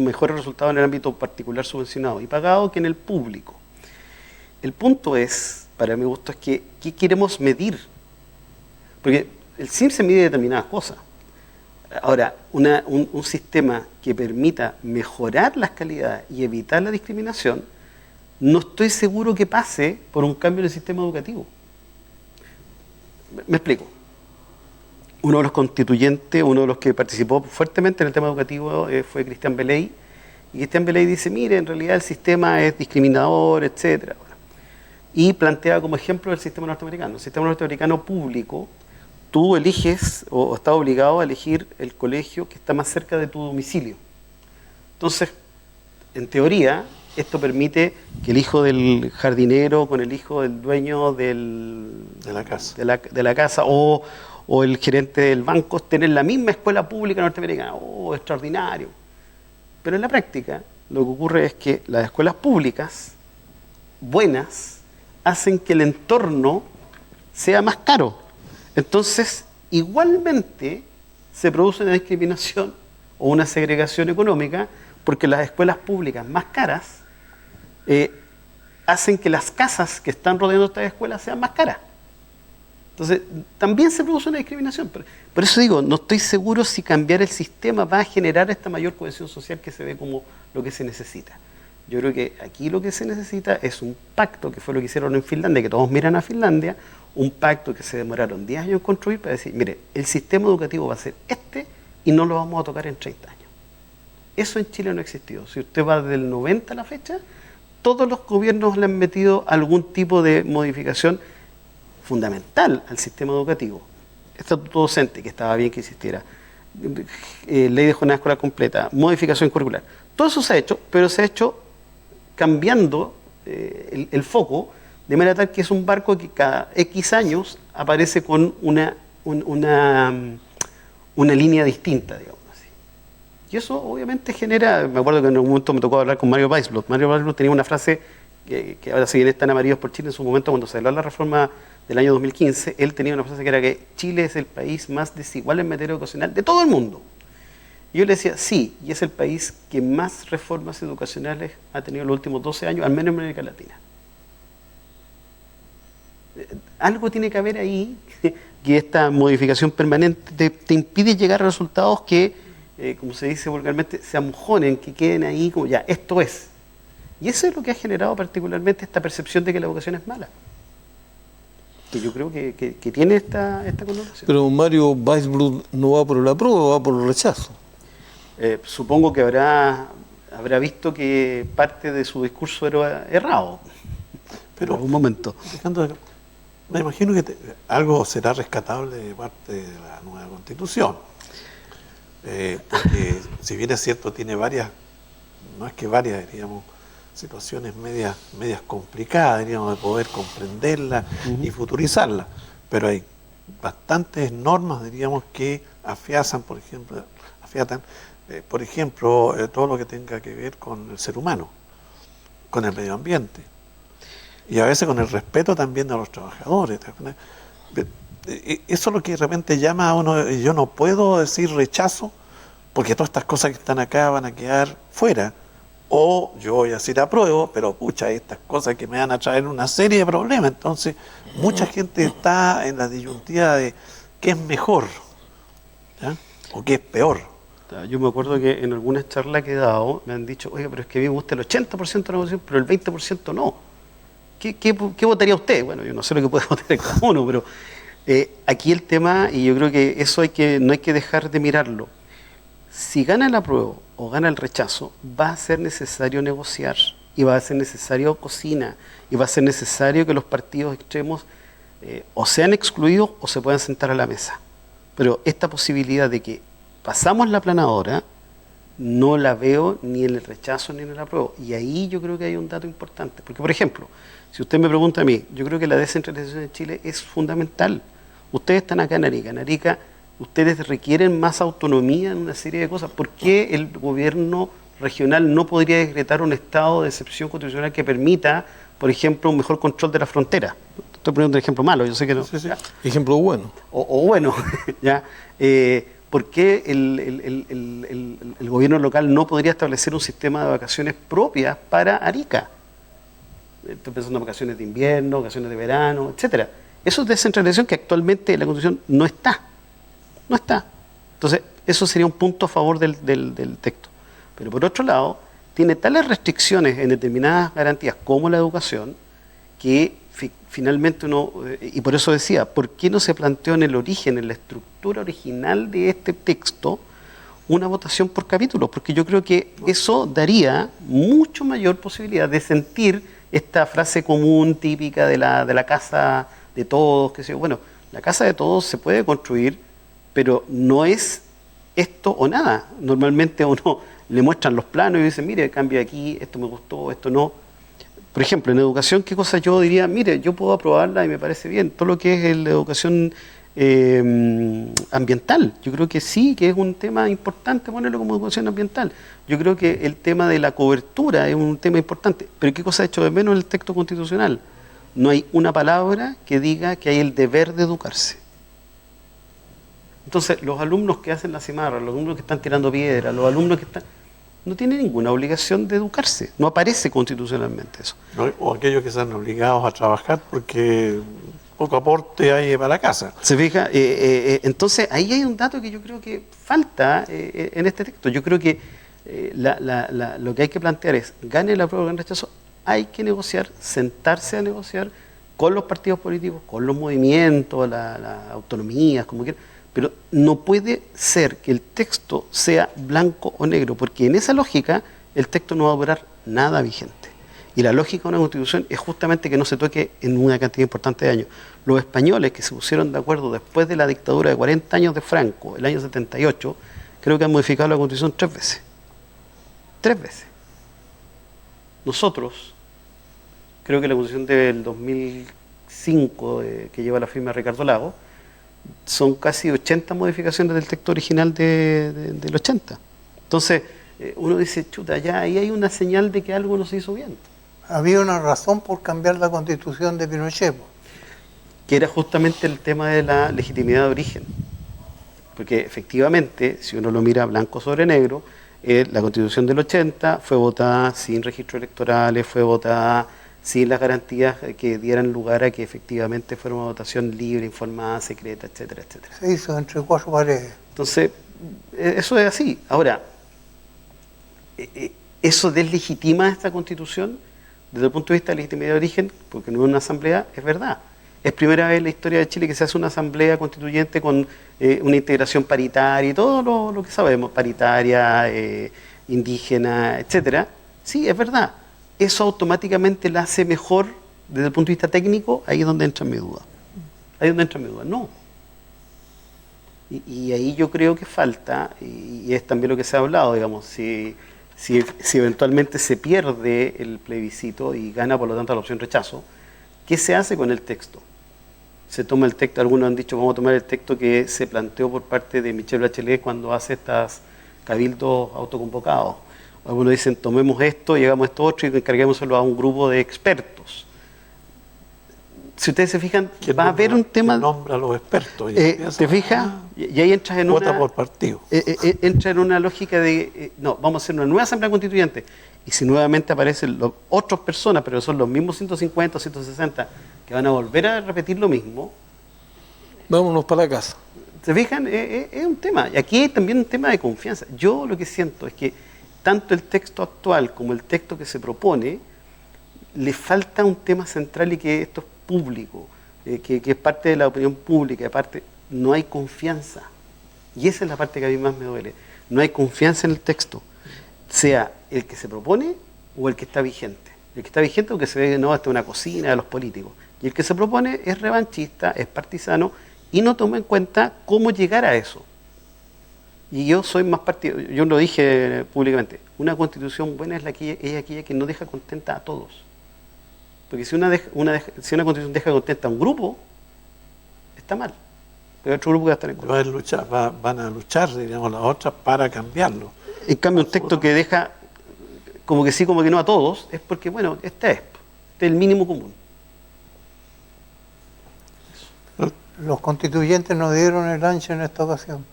mejor resultado en el ámbito particular subvencionado y pagado que en el público. El punto es, para mi gusto, es que ¿qué queremos medir? Porque el CIMSS se mide determinadas cosas. Ahora, un sistema que permita mejorar las calidades y evitar la discriminación, no estoy seguro que pase por un cambio en el sistema educativo. Me explico. Uno de los constituyentes, uno de los que participó fuertemente en el tema educativo fue Cristian Beley. Y Cristian Beley dice, mire, en realidad el sistema es discriminador, etcétera. Y plantea como ejemplo el sistema norteamericano. El sistema norteamericano público, tú eliges o estás obligado a elegir el colegio que está más cerca de tu domicilio. Entonces, en teoría, esto permite que el hijo del jardinero con el hijo del dueño de la casa o el gerente del banco tener la misma escuela pública norteamericana. ¡Oh, extraordinario! Pero en la práctica, lo que ocurre es que las escuelas públicas, buenas, hacen que el entorno sea más caro. Entonces, igualmente se produce una discriminación o una segregación económica porque las escuelas públicas más caras hacen que las casas que están rodeando estas escuelas sean más caras. Entonces, también se produce una discriminación. Por eso digo, no estoy seguro si cambiar el sistema va a generar esta mayor cohesión social que se ve como lo que se necesita. Yo creo que aquí lo que se necesita es un pacto, que fue lo que hicieron en Finlandia, que todos miran a Finlandia, un pacto que se demoraron 10 años en construir para decir, mire, el sistema educativo va a ser este y no lo vamos a tocar en 30 años. Eso en Chile no ha existido. Si usted va desde el 90 a la fecha, todos los gobiernos le han metido algún tipo de modificación fundamental al sistema educativo. Estatuto docente, que estaba bien que existiera, ley de jornada escolar completa, modificación curricular. Todo eso se ha hecho, pero se ha hecho cambiando el foco, de manera tal que es un barco que cada X años aparece con una línea distinta, digamos así. Y eso obviamente genera, me acuerdo que en un momento me tocó hablar con Mario Weisblut. Mario Weisblut tenía una frase que ahora si bien están amarillos por Chile, en su momento cuando se habló de la reforma del año 2015, él tenía una frase que era que Chile es el país más desigual en materia educacional de todo el mundo. Y yo le decía, sí, y es el país que más reformas educacionales ha tenido en los últimos 12 años, al menos en América Latina. Algo tiene que haber ahí, que esta modificación permanente te impide llegar a resultados que, como se dice vulgarmente, se amojonen, que queden ahí como ya, esto es. Y eso es lo que ha generado particularmente esta percepción de que la educación es mala. Que yo creo que tiene esta connotación. Pero Mario Weisblut no va por el apruebo, va por el rechazo. Supongo que habrá visto que parte de su discurso era errado. Pero en algún momento. Alejandro, me imagino que algo será rescatable de parte de la nueva Constitución. Porque si bien es cierto, tiene varias, no es que varias, diríamos, situaciones medias complicadas, diríamos, de poder comprenderla y futurizarla. Pero hay bastantes normas, diríamos, que afiatan, por ejemplo, todo lo que tenga que ver con el ser humano, con el medio ambiente. y a veces con el respeto también de los trabajadores. Eso es lo que de repente llama a uno, yo no puedo decir rechazo, porque todas estas cosas que están acá van a quedar fuera. O yo voy a decir apruebo, pero pucha, hay estas cosas que me van a traer una serie de problemas. Entonces, mucha gente está en la disyuntiva de qué es mejor, ¿ya? O qué es peor. Yo me acuerdo que en algunas charlas que he dado me han dicho, oiga, pero es que a mí me gusta el 80% de la negociación, pero el 20% no. ¿Qué votaría usted? Bueno, yo no sé lo que puede votar cada uno, pero aquí el tema, y yo creo que eso no hay que dejar de mirarlo. Si gana el apruebo o gana el rechazo, va a ser necesario negociar, y va a ser necesario cocina, y va a ser necesario que los partidos extremos o sean excluidos o se puedan sentar a la mesa. Pero esta posibilidad de que pasamos la planadora, no la veo ni en el rechazo ni en el apruebo. Y ahí yo creo que hay un dato importante. Porque, por ejemplo, si usted me pregunta a mí, yo creo que la descentralización en Chile es fundamental. Ustedes están acá en Arica. En Arica ustedes requieren más autonomía en una serie de cosas. ¿Por qué el gobierno regional no podría decretar un estado de excepción constitucional que permita, por ejemplo, un mejor control de la frontera? Estoy poniendo un ejemplo malo, yo sé que no. Sí, sí. Ejemplo bueno. O bueno, ¿ya? ¿Por qué el gobierno local no podría establecer un sistema de vacaciones propias para Arica? Estoy pensando en vacaciones de invierno, vacaciones de verano, etcétera. Eso es descentralización que actualmente en la Constitución no está. No está. Entonces, eso sería un punto a favor del texto. Pero por otro lado, tiene tales restricciones en determinadas garantías como la educación, que finalmente uno, y por eso decía, ¿por qué no se planteó en el origen, en la estructura original de este texto, una votación por capítulos? Porque yo creo que eso daría mucho mayor posibilidad de sentir esta frase común, típica de la casa de todos, que sé yo. Bueno, la casa de todos se puede construir, pero no es esto o nada. Normalmente a uno le muestran los planos y dicen, mire, cambia aquí, esto me gustó, esto no. Por ejemplo, en educación, ¿qué cosa yo diría? Mire, yo puedo aprobarla y me parece bien. Todo lo que es la educación ambiental, yo creo que sí, que es un tema importante ponerlo como educación ambiental. Yo creo que el tema de la cobertura es un tema importante. Pero ¿qué cosa ha hecho de menos en el texto constitucional? No hay una palabra que diga que hay el deber de educarse. Entonces, los alumnos que hacen la cimarra, los alumnos que están tirando piedras, los alumnos que están... no tienen ninguna obligación de educarse. No aparece constitucionalmente eso. O aquellos que están obligados a trabajar porque poco aporte hay para la casa. ¿Se fija? Entonces, ahí hay un dato que yo creo que falta en este texto. Yo creo que lo que hay que plantear es, gane el apruebo o gane el rechazo, hay que negociar, sentarse a negociar con los partidos políticos, con los movimientos, las autonomías, como quieran. Pero no puede ser que el texto sea blanco o negro, porque en esa lógica el texto no va a durar nada vigente. Y la lógica de una constitución es justamente que no se toque en una cantidad importante de años. Los españoles que se pusieron de acuerdo después de la dictadura de 40 años de Franco, el año 78, creo que han modificado la constitución 3 veces. 3 veces. Nosotros, creo que la constitución del 2005, que lleva la firma de Ricardo Lagos, son casi 80 modificaciones del texto original del 80. Entonces, uno dice, chuta, ya ahí hay una señal de que algo no se hizo bien. Había una razón por cambiar la constitución de Pinochet, Que era justamente el tema de la legitimidad de origen. Porque efectivamente, si uno lo mira blanco sobre negro, la constitución del 80 fue votada sin registros electorales, fue votada sin las garantías que dieran lugar a que efectivamente fuera una votación libre, informada, secreta, etcétera, etcétera. se hizo entre 4 paredes. Entonces, eso es así. Ahora, ¿eso deslegitima esta constitución desde el punto de vista de legitimidad de origen? Porque no es una asamblea, es verdad. Es primera vez en la historia de Chile que se hace una asamblea constituyente con una integración paritaria y todo lo que sabemos, paritaria, indígena, etcétera. Sí, es verdad. ¿Eso automáticamente la hace mejor desde el punto de vista técnico? Ahí es donde entra mi duda. Ahí es donde entra mi duda. No. Y ahí yo creo que falta, y es también lo que se ha hablado, digamos, si eventualmente se pierde el plebiscito y gana por lo tanto la opción rechazo, ¿qué se hace con el texto? Se toma el texto, algunos han dicho vamos a tomar el texto que se planteó por parte de Michelle Bachelet cuando hace estas cabildos autoconvocados. Algunos dicen tomemos esto, llegamos a esto otro y encarguémoselo a un grupo de expertos. si ustedes se fijan, ¿Quién va a haber un tema... nombra a los expertos? ¿Te fijas? Y ahí entras en vota una... por partido. entra en una lógica de, no, vamos a hacer una nueva asamblea constituyente. Y si nuevamente aparecen otras personas, pero son los mismos 150 o 160, que van a volver a repetir lo mismo... Vámonos para la casa. ¿Se fijan? Es un tema. Y aquí hay también un tema de confianza. Yo lo que siento es que tanto el texto actual como el texto que se propone, le falta un tema central y que esto es público, que es parte de la opinión pública, aparte no hay confianza. Y esa es la parte que a mí más me duele. No hay confianza en el texto, sea el que se propone o el que está vigente. El que está vigente porque se ve, no, esta es una cocina de los políticos. Y el que se propone es revanchista, es partisano y no toma en cuenta cómo llegar a eso. Y yo soy más partido, yo lo dije públicamente, una constitución buena es aquella que no deja contenta a todos. Porque si una constitución deja contenta a un grupo, está mal. Pero hay otro grupo que va a estar en contra. Van a luchar, diríamos, las otras para cambiarlo. En cambio, un texto que deja como que sí, como que no a todos, es porque, bueno, este es el mínimo común. Los constituyentes no dieron el ancho en esta ocasión.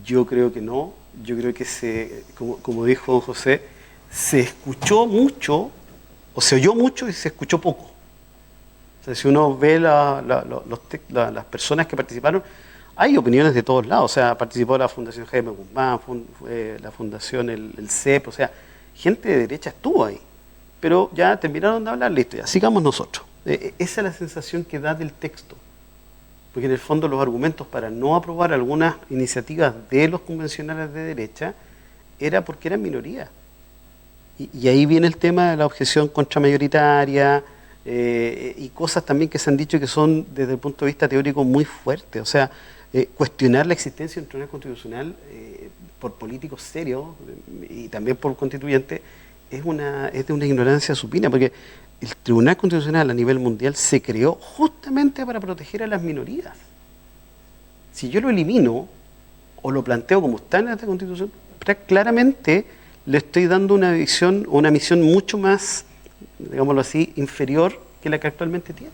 Yo creo que no. Yo creo que como dijo don José, se escuchó mucho, o se oyó mucho y se escuchó poco. O sea, si uno ve las personas que participaron, hay opiniones de todos lados. O sea, participó la Fundación Jaime Guzmán, la Fundación el CEP, o sea, gente de derecha estuvo ahí. Pero ya terminaron de hablar, listo, ya sigamos nosotros. Esa es la sensación que da del texto. Porque en el fondo los argumentos para no aprobar algunas iniciativas de los convencionales de derecha era porque eran minoría. Y ahí viene el tema de la objeción contramayoritaria y cosas también que se han dicho que son desde el punto de vista teórico muy fuertes. O sea, cuestionar la existencia de un tribunal constitucional por políticos serios y también por constituyentes es de una ignorancia supina, porque el Tribunal Constitucional a nivel mundial se creó justamente para proteger a las minorías. Si yo lo elimino o lo planteo como está en esta Constitución, claramente le estoy dando una misión mucho más, digámoslo así, inferior que la que actualmente tiene.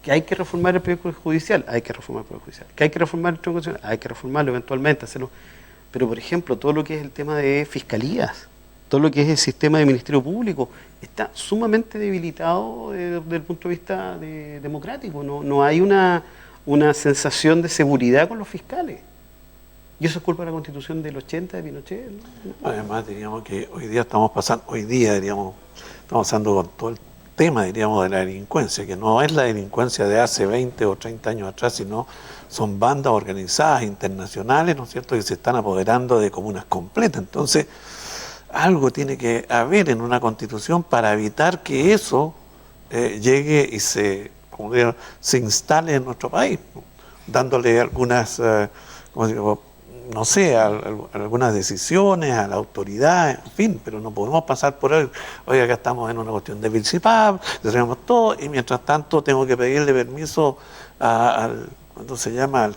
Que hay que reformar el Poder Judicial, hay que reformar el Poder Judicial. Que hay que reformar el Tribunal Constitucional, hay que reformarlo eventualmente, hacerlo. Pero, por ejemplo, todo lo que es el tema de fiscalías, todo lo que es el sistema de Ministerio Público, está sumamente debilitado desde el punto de vista democrático. No hay una sensación de seguridad con los fiscales. ¿Y eso es culpa de la Constitución del 80 de Pinochet? Además, diríamos que hoy día estamos pasando con todo el tema, diríamos, de la delincuencia, que no es la delincuencia de hace 20 o 30 años atrás, sino son bandas organizadas internacionales, ¿no es cierto?, que se están apoderando de comunas completas. Entonces, algo tiene que haber en una constitución para evitar que eso llegue y se instale en nuestro país, dándole algunas, no sé, algunas decisiones a la autoridad, en fin, pero no podemos pasar por hoy, acá estamos en una cuestión de principal, tenemos todo, y mientras tanto tengo que pedirle permiso al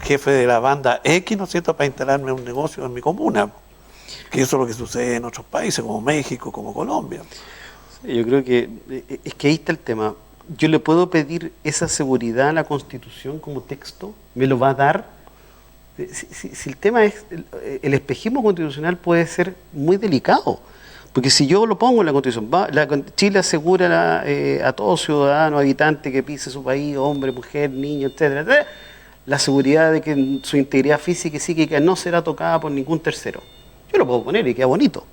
jefe de la banda X, ¿no es cierto?, para instalarme un negocio en mi comuna. Que eso es lo que sucede en otros países, como México, como Colombia. Sí, yo creo que es que ahí está el tema. Yo le puedo pedir esa seguridad a la Constitución como texto, me lo va a dar. Si el tema es, el espejismo constitucional puede ser muy delicado, porque si yo lo pongo en la Constitución, Chile asegura a todo ciudadano, habitante que pise su país, hombre, mujer, niño, etcétera, la seguridad de que su integridad física y psíquica no será tocada por ningún tercero. Yo lo puedo poner y queda bonito.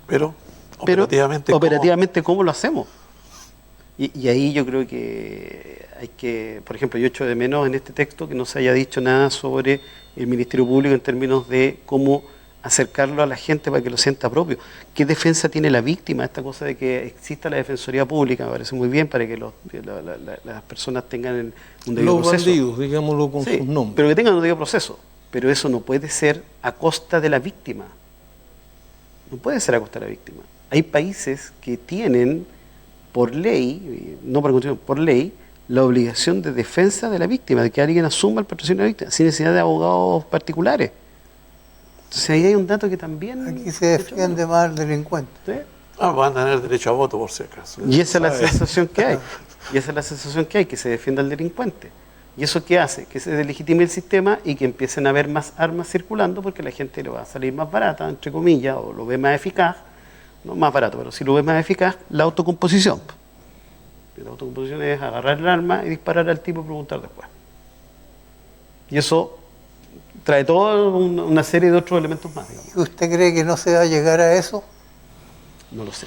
Pero operativamente, ¿cómo lo hacemos? Y ahí yo creo que hay que, por ejemplo, yo echo de menos en este texto que no se haya dicho nada sobre el Ministerio Público en términos de cómo acercarlo a la gente para que lo sienta propio. ¿Qué defensa tiene la víctima? Esta cosa de que exista la Defensoría Pública me parece muy bien para que las personas tengan un debido proceso. Los bandidos, digámoslo con sus nombres. Pero que tengan un debido proceso. Pero eso no puede ser a costa de la víctima. No puede ser a costa de la víctima. Hay países que tienen, por ley, no por constitución, por ley, la obligación de defensa de la víctima, de que alguien asuma el patrocinio de la víctima, sin necesidad de abogados particulares. Entonces ahí hay un dato que también... Aquí se defiende más al delincuente. ¿Sí? Van a tener derecho a voto, por si acaso. Y esa es la sensación que hay. Y esa es la sensación que hay, que se defienda al delincuente. ¿Y eso qué hace? Que se delegitime el sistema y que empiecen a haber más armas circulando porque la gente le va a salir más barata, entre comillas, o lo ve más eficaz, no más barato, pero si lo ve más eficaz, la autocomposición. Y la autocomposición es agarrar el arma y disparar al tipo y preguntar después. Y eso trae toda una serie de otros elementos más, digamos. ¿Y usted cree que no se va a llegar a eso? No lo sé.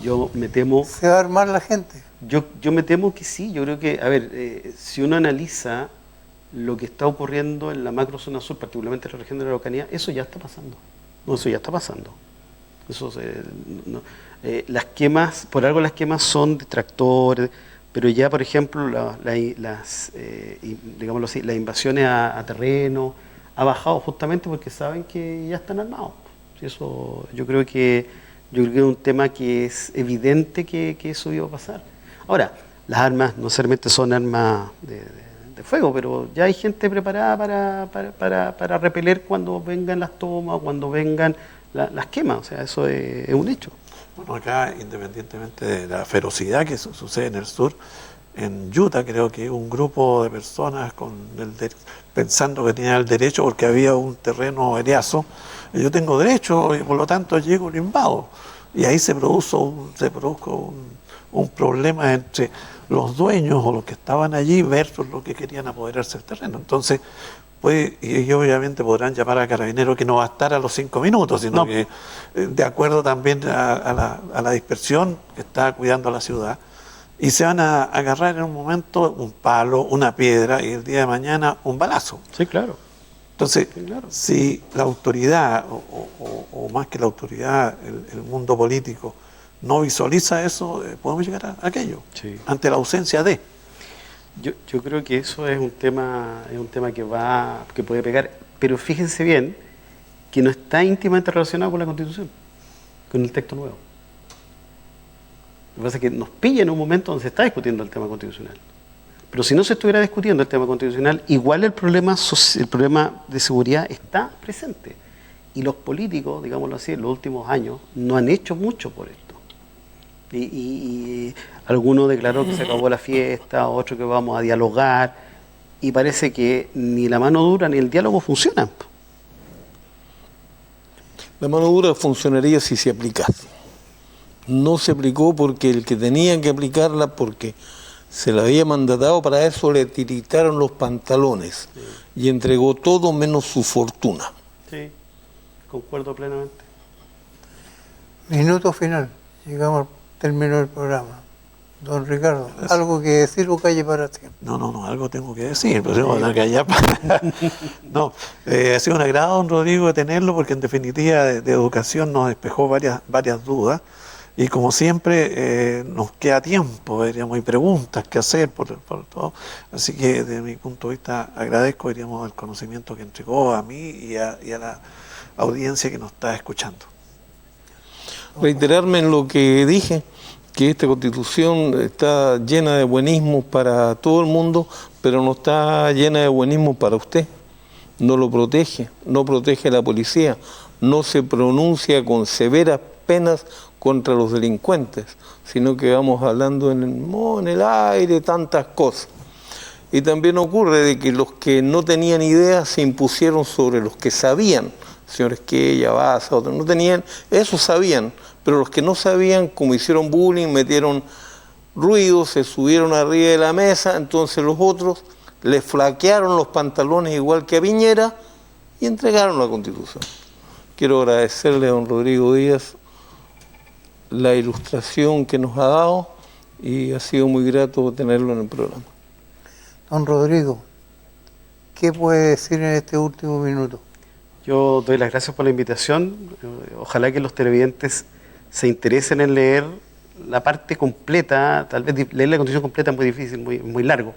Yo me temo... ¿Se va a armar la gente? Yo me temo que sí. Yo creo que, a ver, si uno analiza lo que está ocurriendo en la macrozona sur, particularmente en la región de la Araucanía, eso ya está pasando. No, eso ya está pasando. Eso las quemas, por algo las quemas son de tractores, pero ya, por ejemplo, digámoslo así, las invasiones a terreno ha bajado justamente porque saben que ya están armados. Eso, yo creo que es un tema que es evidente que eso iba a pasar. Ahora, las armas no necesariamente son armas de fuego, pero ya hay gente preparada para repeler cuando vengan las tomas, cuando vengan las quemas. O sea, eso es un hecho. Bueno, acá, independientemente de la ferocidad que sucede en el sur, en Utah creo que un grupo de personas pensando que tenían el derecho porque había un terreno eriazo, yo tengo derecho y por lo tanto llego y lo invado. Y ahí se produjo un problema entre los dueños o los que estaban allí versus los que querían apoderarse del terreno. Entonces, pues, y obviamente podrán llamar a Carabineros que no va a estar a los 5 minutos, sino que de acuerdo también a la dispersión que está cuidando la ciudad, y se van a agarrar en un momento un palo, una piedra, y el día de mañana un balazo. Sí, claro. Entonces, Sí, claro. si la autoridad, o más que la autoridad, el mundo político, no visualiza eso, podemos llegar a aquello, Sí. ante la ausencia de. Yo creo que eso es un tema que puede pegar, pero fíjense bien que no está íntimamente relacionado con la Constitución, con el texto nuevo. Lo que pasa es que nos pilla en un momento donde se está discutiendo el tema constitucional. Pero si no se estuviera discutiendo el tema constitucional, igual el problema de seguridad está presente. Y los políticos, digámoslo así, en los últimos años no han hecho mucho por esto. Y alguno declaró que se acabó la fiesta, otro que vamos a dialogar, y parece que ni la mano dura ni el diálogo funcionan. La mano dura funcionaría si se aplicase. No se aplicó porque el que tenía que aplicarla, porque se la había mandatado para eso, le tiritaron los pantalones y entregó todo menos su fortuna. Sí, concuerdo plenamente. Minuto final. Llegamos al término del programa. Don Ricardo, ¿algo que decir o calle para ti? No, algo tengo que decir, pero tengo que callar para... No, ha sido un agrado, don Rodrigo, de tenerlo, porque en definitiva de educación nos despejó varias dudas, y como siempre nos queda tiempo, diríamos, y preguntas que hacer por todo, así que desde mi punto de vista agradezco, diríamos, el conocimiento que entregó a mí y a la audiencia que nos está escuchando. Reiterarme en lo que dije, que esta Constitución está llena de buenismos para todo el mundo, pero no está llena de buenismos para usted. No lo protege, no protege a la policía, no se pronuncia con severas penas contra los delincuentes, sino que vamos hablando en el aire tantas cosas. Y también ocurre de que los que no tenían idea se impusieron sobre los que sabían. Señores Esquella, Baza, otros no tenían, esos sabían, pero los que no sabían, como hicieron bullying, metieron ruido, se subieron arriba de la mesa, entonces los otros les flaquearon los pantalones igual que a Piñera y entregaron la Constitución. Quiero agradecerle a don Rodrigo Díaz la ilustración que nos ha dado y ha sido muy grato tenerlo en el programa. Don Rodrigo, ¿qué puede decir en este último minuto? Yo doy las gracias por la invitación. Ojalá que los televidentes se interesen en leer la parte completa. Tal vez leer la Constitución completa es muy difícil, muy largo.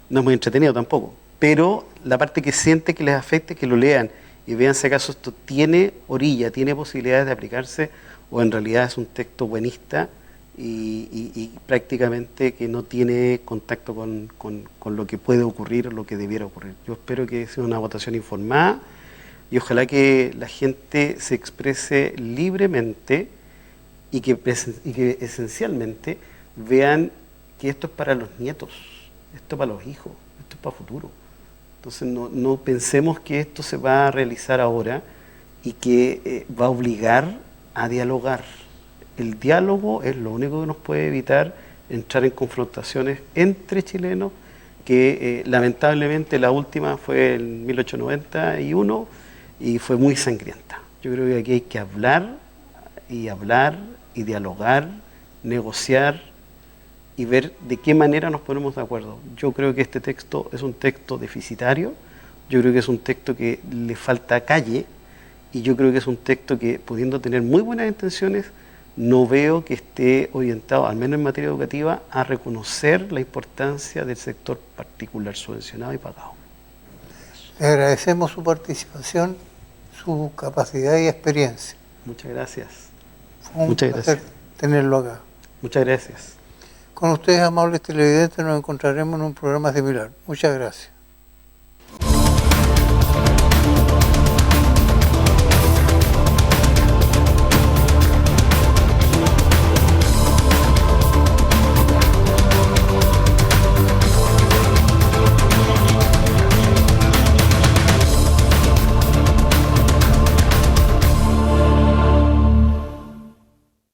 No es muy entretenido tampoco. Pero la parte que siente que les afecte, que lo lean y vean si acaso esto tiene orilla, tiene posibilidades de aplicarse, o en realidad es un texto buenista y prácticamente que no tiene contacto con lo que puede ocurrir o lo que debiera ocurrir. Yo espero que sea una votación informada y ojalá que la gente se exprese libremente y que esencialmente vean que esto es para los nietos, esto es para los hijos, esto es para futuro. Entonces no pensemos que esto se va a realizar ahora y que va a obligar a dialogar. El diálogo es lo único que nos puede evitar entrar en confrontaciones entre chilenos, que lamentablemente la última fue en 1891 y fue muy sangrienta. Yo creo que aquí hay que hablar y dialogar, negociar y ver de qué manera nos ponemos de acuerdo. Yo creo que este texto es un texto deficitario, yo creo que es un texto que le falta calle, y yo creo que es un texto que, pudiendo tener muy buenas intenciones, no veo que esté orientado, al menos en materia educativa, a reconocer la importancia del sector particular subvencionado y pagado. Le agradecemos su participación, su capacidad y experiencia. Muchas gracias. Fue un Muchas placer gracias. tenerlo acá. Muchas gracias. Con ustedes, amables televidentes, nos encontraremos en un programa similar. Muchas gracias.